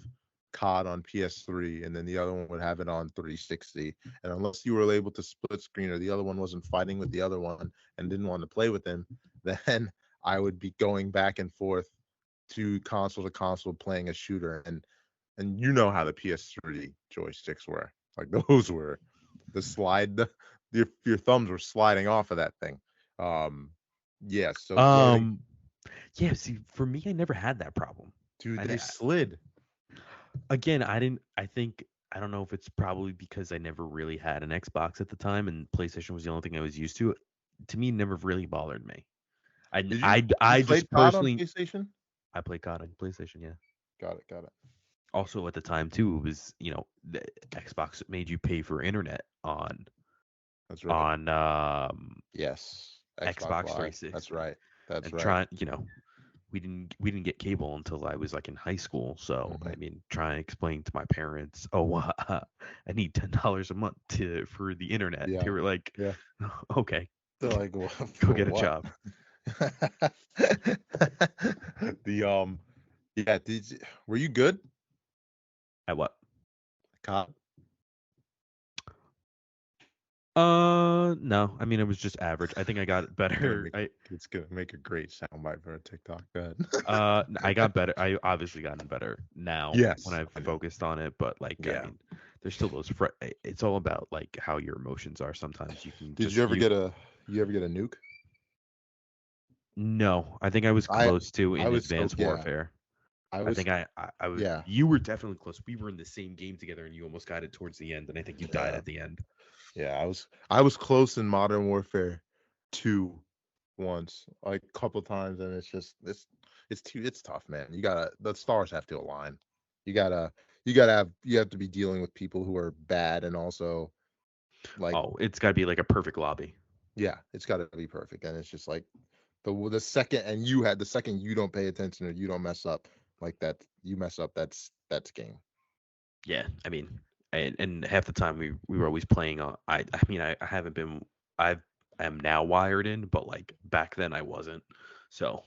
COD on PS3 and then the other one would have it on 360. And unless you were able to split screen or the other one wasn't fighting with the other one and didn't want to play with him, then I would be going back and forth to console playing a shooter. And you know how the PS3 joysticks were. Like those were the slide your thumbs were sliding off of that thing. Um yeah, so learning. Um, yeah. See, for me, I never had that problem. Dude, I they think slid. again, I didn't. I think I don't know if it's probably because I never really had an Xbox at the time, and PlayStation was the only thing I was used to. To me, it never really bothered me. I Did you I you I played just COD on personally PlayStation? I play COD on PlayStation. Yeah. Got it, got it. Also at the time too, it was the Xbox made you pay for internet That's right. on Yes. Xbox Xbox Live. That's 360, right. That's and right. we didn't get cable until I was like in high school. So Hmm. I mean, trying to explain to my parents, oh, I need $10 a month to for the internet. They Yeah. were like, Yeah. okay, They're like, well, go for get a what? job. The yeah, were you good? At what? COD. No. I mean, it was just average. I think I got better. It's gonna make a great soundbite for a TikTok. Go I ahead. got better. I obviously gotten better now when Yes, I've I know. focused on it, but like, I Yeah. mean, there's still those. It's all about like how your emotions are. Sometimes you can Did you just ever get a you ever get a nuke? no. I think I was I close to I in was so Advanced yeah. Warfare. I I was think I was. yeah. You were definitely close. We were in the same game together, and you almost got it towards the end, and I think you died Yeah. at the end. Yeah, I was close in Modern Warfare 2 once, like a couple times, and it's tough, man. The stars have to align. You gotta you have to be dealing with people who are bad, and also like, Oh, it's got to be like a perfect lobby. yeah, it's got to be perfect. And it's just like the second, and you had the second you don't pay attention or you don't mess up like that, you mess up, that's game. Yeah, I mean, and half the time we were always playing on. I mean, I haven't been. I am now wired in, but like back then I wasn't. So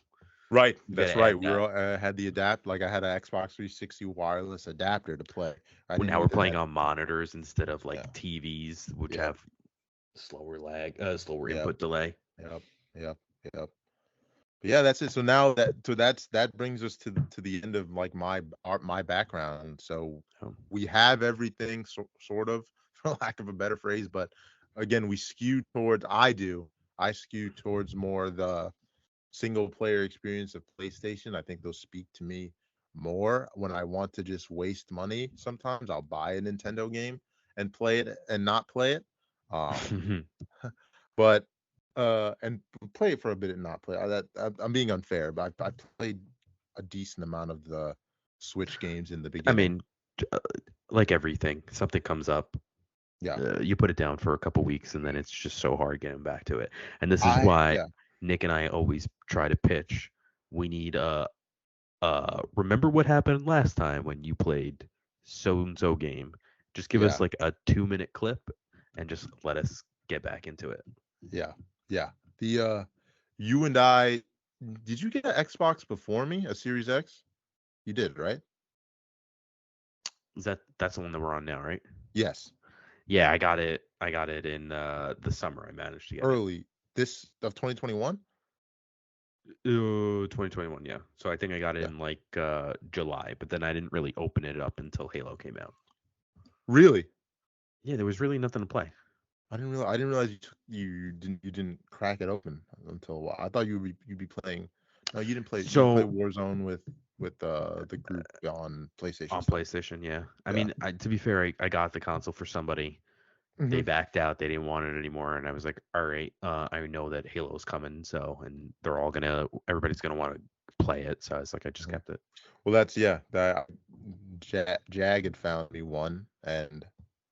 Right, you got that's to right. add We were that. had the adapt like I had an Xbox 360 wireless adapter to play. I Well, didn't now we're need an playing X. on monitors instead of Yeah, like TVs, which yep, have slower yep, input delay. yep, yep, yep. But yeah, that's it. So now that brings us to the end of like my background. So Oh. we have everything sort of, for lack of a better phrase, but again, we skew towards I skew towards more the single player experience of PlayStation. I think those speak to me more when I want to just waste money. Sometimes I'll buy a Nintendo game and play it and not play it. Um, but and play it for a bit and not play. I'm being unfair, but I played a decent amount of the Switch games in the I beginning. mean, uh, like everything, something comes up, Yeah, you put it down for a couple weeks, and then it's just so hard getting back to it. And this is I why yeah Nick and I always try to pitch. We need remember what happened last time when you played so and so game. Just give us yeah like a 2 minute clip and just let us get back into it. yeah yeah. The you and I, did you get an Xbox before me, a Series X? You did, right? Is that's the one that we're on now, right? Yes, Yeah, I got it. I got it in the summer. I managed to get it. early this of 2021. 2021, yeah. So I think I got it Yeah, in like July, but then I didn't really open it up until Halo came out. really. Yeah, there was really nothing to play. I didn't realize you didn't crack it open until a while. I thought you'd be playing. No, you didn't play. You play So Warzone with the group on PlayStation on still. PlayStation, yeah. I Yeah. mean, to be fair, I got the console for somebody. They Hmm. backed out. They didn't want it anymore, and I was like, all right, I know that Halo's coming, so and everybody's gonna want to play it. So I was like, I just Hmm. kept it. Well, that's yeah. That Jag had found me one, and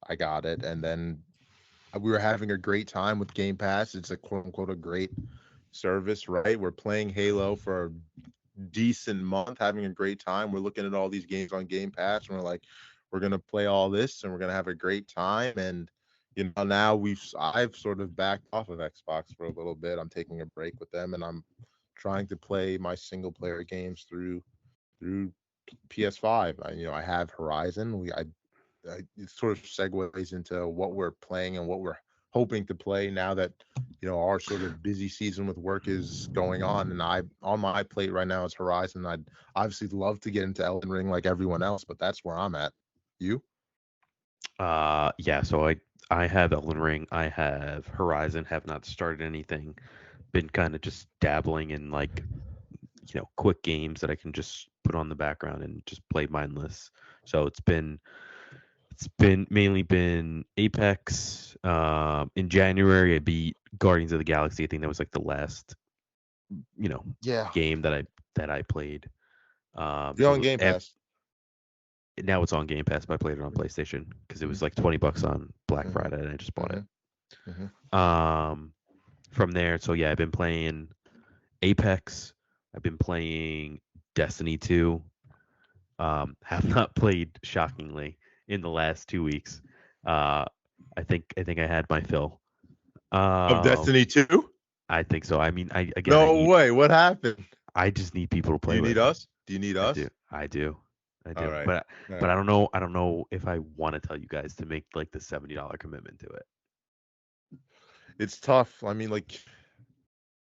I got it, and then we were having a great time with Game Pass. It's a quote unquote a great service, right? We're playing Halo for decent month, having a great time. We're looking at all these games on Game Pass, and we're like, we're gonna play all this, and we're gonna have a great time. And now I've sort of backed off of Xbox for a little bit. I'm taking a break with them, and I'm trying to play my single player games through PS5. I have Horizon. It sort of segues into what we're playing and what we're hoping to play now that our sort of busy season with work is going on, and I on my plate right now is Horizon. I'd obviously love to get into Elden Ring like everyone else, but that's where I'm at. You? Yeah. So I have Elden Ring. I have Horizon. Have not started anything. Been kind of just dabbling in like quick games that I can just put on the background and just play mindless. So it's been mainly been Apex. In January, I beat Guardians of the Galaxy. I think that was like the last you know Yeah. game that I played. You're on Game Pass. Now it's on Game Pass, but I played it on PlayStation because it Hmm. was like $20 on Black Hmm. Friday, and I just bought Hmm. it. Hmm. From there, so yeah, I've been playing Apex. I've been playing Destiny 2. Have not played shockingly in the last 2 weeks. Uh, I think I had my fill. Of Um, Destiny 2? I think so. I mean, I No way. What happened? I just need people to Do play you need with. us? Do you need I do. us? I do. I All do. right. All But right. I don't know if I want to tell you guys to make like the $70 commitment to it. It's tough. I mean, like,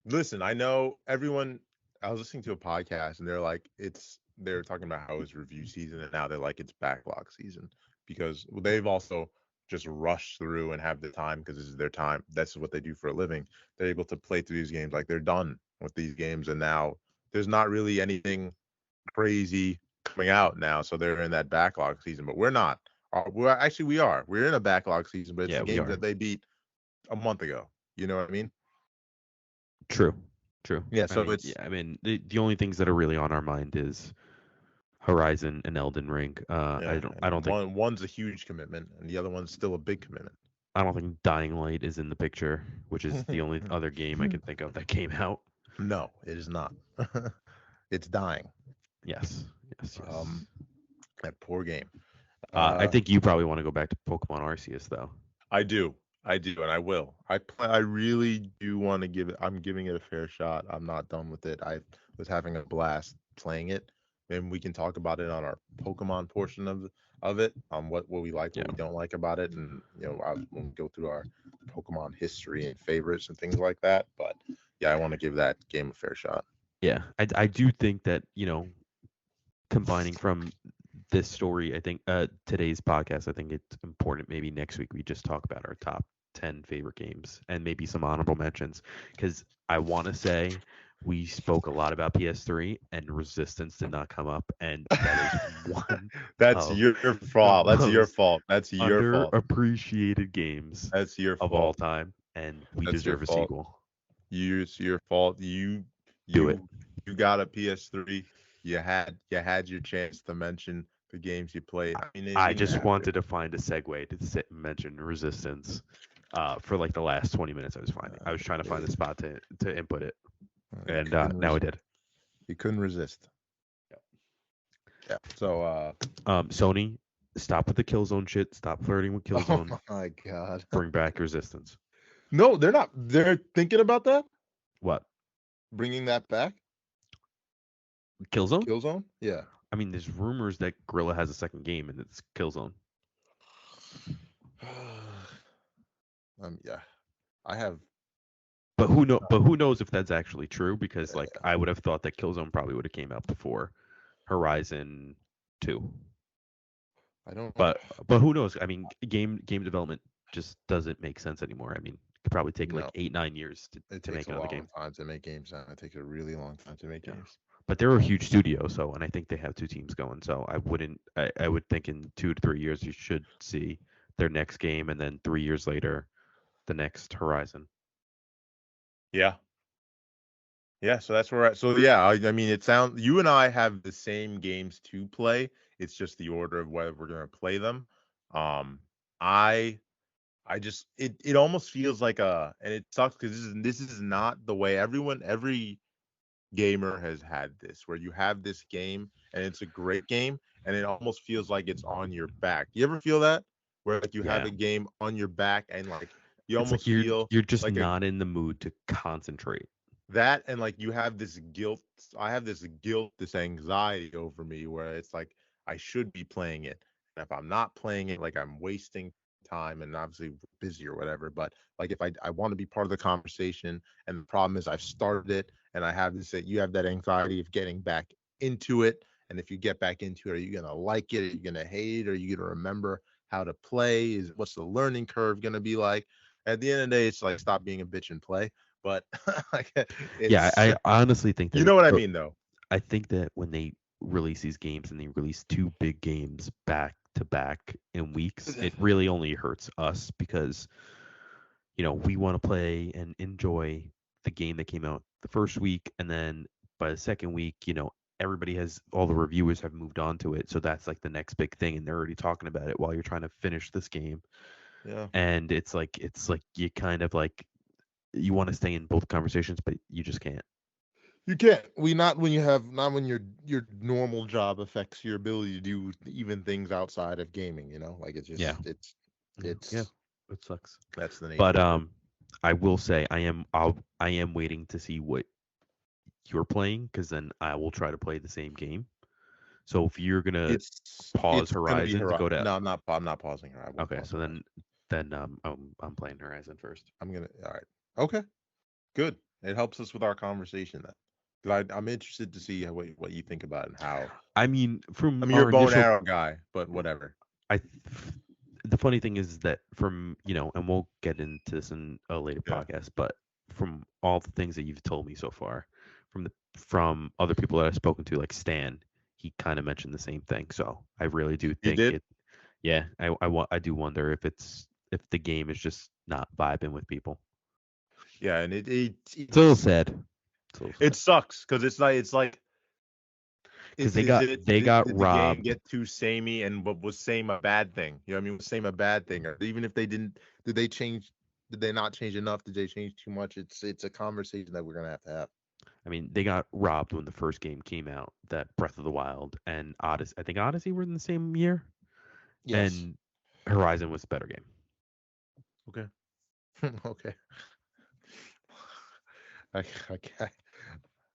listen, I know everyone. I was listening to a podcast and they're talking about how it's review season, and now they're like it's backlog season because they've also just rushed through and have the time because this is their time. That's what they do for a living. They're able to play through these games like they're done with these games, and now there's not really anything crazy coming out now, so they're in that backlog season. But we're not. We are. We're in a backlog season, but it's Yeah, the we games are. that they beat a month ago. You know what I mean? True. True. Yeah. I So mean, yeah, it's I mean, the only things that are really on our mind is Horizon and Elden Ring. Yeah, I don't and think one's a huge commitment, and the other one's still a big commitment. I don't think Dying Light is in the picture, which is the only other game I can think of that came out. No, it is not. It's dying. Yes, yes, Um, yes. that poor game. I Uh, think you probably want to go back to Pokemon Arceus though. I do. I do, and I will. I really do want to give it. I'm giving it a fair shot. I'm not done with it. I was having a blast playing it, and we can talk about it on our Pokemon portion of it, on what we like, Yeah, what we don't like about it, and when we go through our Pokemon history and favorites and things like that. But yeah, I want to give that game a fair shot. yeah. I do think that combining from this story, I think today's podcast, I think it's important. Maybe next week we just talk about our top 10 favorite games and maybe some honorable mentions because I want to say we spoke a lot about PS3 and Resistance did not come up, and that is one That's of your the fault. That's your most fault. That's your fault. underappreciated games That's your of all fault. time, and we That's your deserve a fault. sequel. It's your fault. Do it. You got a PS3. You had your chance to mention the games you played. I mean, you I didn't just have to. wanted to find a segue to mention Resistance. For like the last 20 minutes, I was trying to find a Yeah, spot to input it, you and couldn't now I resist. did. You couldn't resist. Yeah. So Sony, stop with the Killzone shit. Stop flirting with oh Killzone. my god. Bring back Resistance. No, they're not. They're thinking about that, What? bringing that back. Killzone? Killzone. Yeah. I mean, there's rumors that Gorilla has a second game, and it's Killzone. Yeah. I have. But who know? But who knows if that's actually true? Because like I would have thought that Killzone probably would have came out before Horizon 2. I don't. But who knows? I mean, game development just doesn't make sense anymore. I mean, it could probably take like No. 8-9 years It to takes make a another long game. time to make games now. It takes a really long time to make Yeah. games. But they're a huge studio, so and I think they have two teams going. So I would think in 2 to 3 years you should see their next game, and then 3 years later, the next Horizon. Yeah. Yeah, so that's where so yeah, I mean it sounds you and I have the same games to play. It's just the order of whether we're gonna play them. Um I I just it almost feels like and it sucks because this is not the way every gamer has had this where you have this game and it's a great game and it almost feels like it's on your back. You ever feel that? Where like you have Yeah, a game on your back and like you it's like almost feel you're just like a not in the mood to concentrate. that and like you have this guilt. I have this guilt, this anxiety over me where it's like I should be playing it, and if I'm not playing it, like I'm wasting time and obviously busy or whatever. But like if I want to be part of the conversation, and the problem is I've started it and I have this, you have that anxiety of getting back into it, and if you get back into it, are you gonna like it, are you gonna hate it, are you gonna remember how to play, is what's the learning curve gonna be like? At the end of the day, it's like stop being a bitch and play. But like Yeah, it's I honestly think you that know what I mean though. I think that when they release these games and they release two big games back to back in weeks, it really only hurts us because we want to play and enjoy the game that came out the first week, and then by the second week, everybody has all the reviewers have moved on to it, so that's like the next big thing, and they're already talking about it while you're trying to finish this game, Yeah. and it's like you kind of like you want to stay in both conversations, but you just can't. You can't. We not when you have not when your normal job affects your ability to do even things outside of gaming, like it's Yeah, just yeah, it's it sucks. that's the nature But of it. I will say I am waiting to see what you're playing because then I will try to play the same game. So if you're gonna pause It's gonna be Horizon to Horizon. go to No, I'm not pausing her. I won't okay, pause so Horizon. then I'm playing Horizon first. I'm gonna all right. Okay, good. It helps us with our conversation then. 'Cause I'm interested to see what you think about it and how. I mean, I from mean, you're a our bow and initial, arrow guy, but whatever. I the funny thing is that from and we'll get into this in a later Yeah. podcast, but from all the things that you've told me so far, from other people that I've spoken to, like Stan, he kind of mentioned the same thing. So I really do You think did? it. Yeah, I do wonder if the game is just not vibing with people. Yeah, and It's a little sad. It's a little it sad. sucks because it's like because Is it they got did the game robbed. get too samey, and what was same a bad thing? You know what I mean? Was same a bad thing? Or even if they didn't, did they change? Did they not change enough? Did they change too much? It's a conversation that we're gonna have to have. I mean, they got robbed when the first game came out. That Breath of the Wild and Odyssey. I think Odyssey were in the same year, Yes. and Horizon was a better game. Okay. Okay. I can't.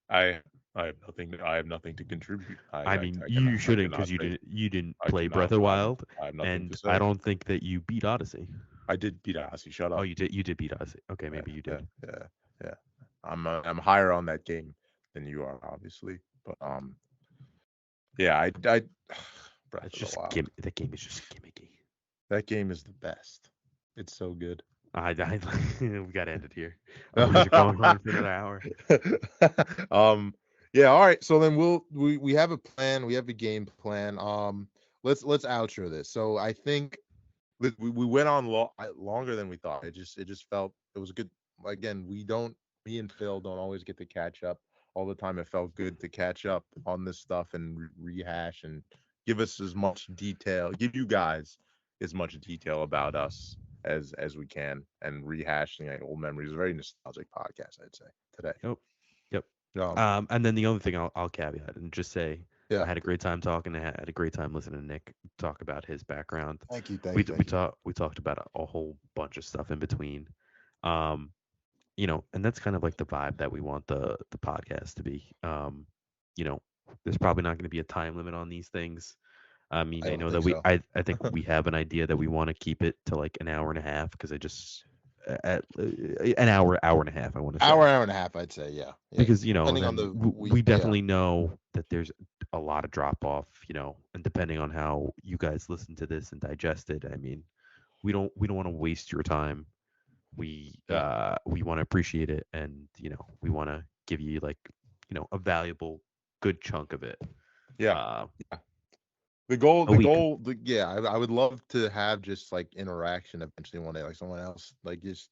I I have nothing to contribute. I mean, I you cannot I shouldn't because cannot say you didn't I play Breath cannot of the Wild, I have nothing to and I say. don't think that you beat Odyssey. I did beat Aussie. Shut Oh, up. you did beat Odyssey. Okay, Yeah, maybe you yeah, did. yeah, yeah. I'm higher on that game than you are, obviously. But yeah, I Breath That's of the just Wild. that game is just gimmicky. That game is the best. It's so good. We got to end it here. Otherwise, we're going on for another hour. um yeah, all right. So then we have a plan, we have a game plan. Let's outro this. So I think we went on longer than we thought. It just felt it was good. Again, we don't me and Phil don't always get to catch up all the time. It felt good to catch up on this stuff and rehash and give us as much detail, give you guys as much detail about us as we can, and rehashing like old memories. A very nostalgic podcast, I'd say today. Yep. Yep. Um, And then the other thing I'll caveat and just say I yeah. had a great time talking. I had a great time listening to Nick talk about his background. Thank you, thank you, thank you. We talked about a whole bunch of stuff in between. Um, and that's kind of like the vibe that we want the podcast to be. You know, there's probably not going to be a time limit on these things. I mean, I I don't know think that so. I think we have an idea that we want to keep it to like an hour and a half because I just at an hour and a half. I want to say Hour and a half, I'd say. Yeah, yeah. because Depending on then the we week. Yeah, definitely know that there's a lot of drop off. And depending on how you guys listen to this and digest it, I mean, we don't want to waste your time. yeah, We want to appreciate it, and we want to give you like a valuable good chunk of it yeah. uh a The week. goal, yeah. I would love to have just like interaction eventually one day, like someone else, like just.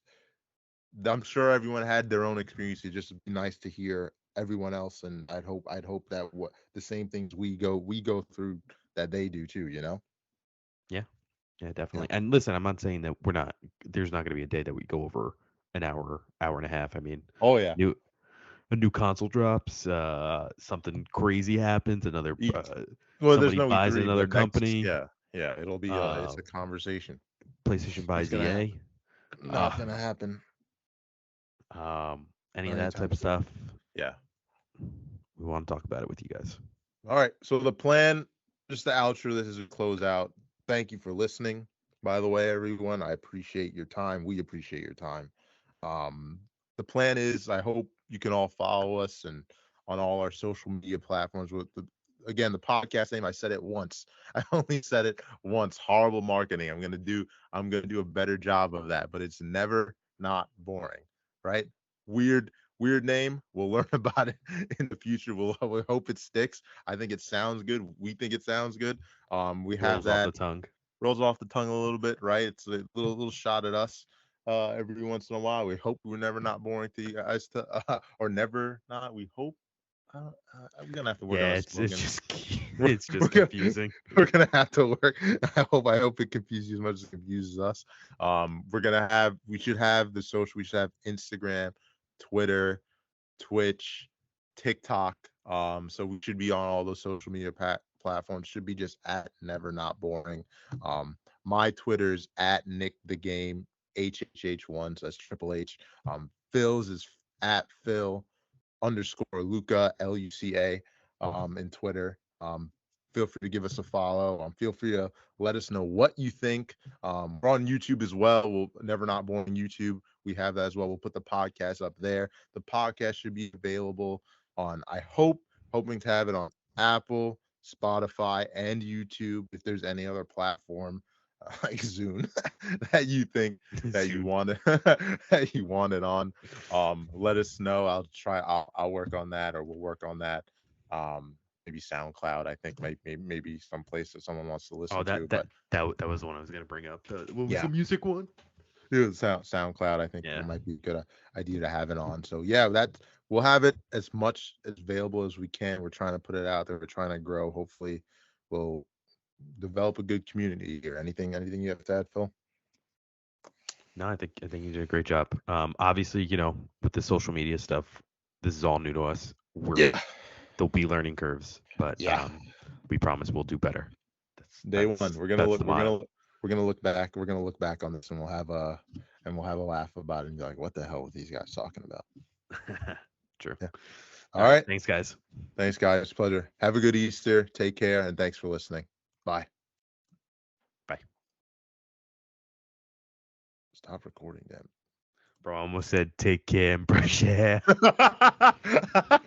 I'm sure everyone had their own experiences. Just be nice to hear everyone else, and I'd hope that what the same things we go through that they do too. You know? Yeah, yeah, Yeah. definitely. And listen, I'm not saying that we're not. There's not going to be a day that we go over an hour and a half. I mean, Oh yeah. new a new console drops, something crazy happens, another Well, there's somebody no buys E3, another but next, company, yeah, yeah, it'll be it's uh, a conversation. PlayStation It's buys gonna EA, happen. Not uh, gonna happen any of that anytime type of soon. stuff. Yeah. We want to talk about it with you guys. All right. So the plan, just the outro. This is a closeout. Thank you for listening. By the way, everyone, I appreciate your time. We appreciate your time. Um, the plan is, I hope you can all follow us and on all our social media platforms. With again, the podcast name, I said it once. I only said it once. Horrible marketing. I'm gonna do a better job of that. But it's never not boring, right? Weird weird name. We'll learn about it in the future. We hope it sticks. I think it sounds good. We think it sounds good. We have Rolls off that the tongue. rolls off the tongue a little bit, right? It's a little shot at us every once in a while. We hope we're never not boring to you guys, or never not. We hope. We're gonna have to work on Yeah, a it's slogan. just We're, it's we're just gonna confusing. we're gonna have to work. I hope it confuses you as much as it confuses us. We should have the social. We should have Instagram, Twitter, Twitch, TikTok. So we should be on all those social media platforms. Should be just at Never Not Boring. My Twitter's at Nick the Game HHH1. So that's Triple H. Phil's is at Phil underscore Luca Luca in Twitter. Feel free to give us a follow. Feel free to let us know what you think. We're on YouTube as well. We'll Never Not Boring YouTube. We have that as well. We'll put the podcast up there. The podcast should be available on, hoping to have it on Apple, Spotify, and YouTube. If there's any other platform like Zune that you think that you Soon. want it that you want it on, let us know. I'll work on that, or we'll work on that. Maybe SoundCloud. I think maybe some place that someone wants to Oh, listen to. But that was the one I was gonna bring up. What was the yeah, music one? yeah, SoundCloud. I think Yeah. might be a good idea to have it on. So yeah, that we'll have it as much as available as we can. We're trying to put it out there. We're trying to grow. Hopefully, we'll develop a good community here. Anything you have to add, Phil? No, I think you did a great job. Obviously, with the social media stuff, this is all new to us. Yeah. There'll be learning curves, but Yeah. we promise we'll do better. Day one. We're gonna That's look. the We're motto. gonna we're gonna look back. We're gonna look back on this, and we'll have a laugh about it and be like, "What the hell were these guys talking about?" True. Yeah. All All right. right. Thanks, guys. Thanks, guys. Pleasure. Have a good Easter. Take care, and thanks for listening. Bye. Bye. Stop recording, then. Bro, I almost said take care and brush your hair.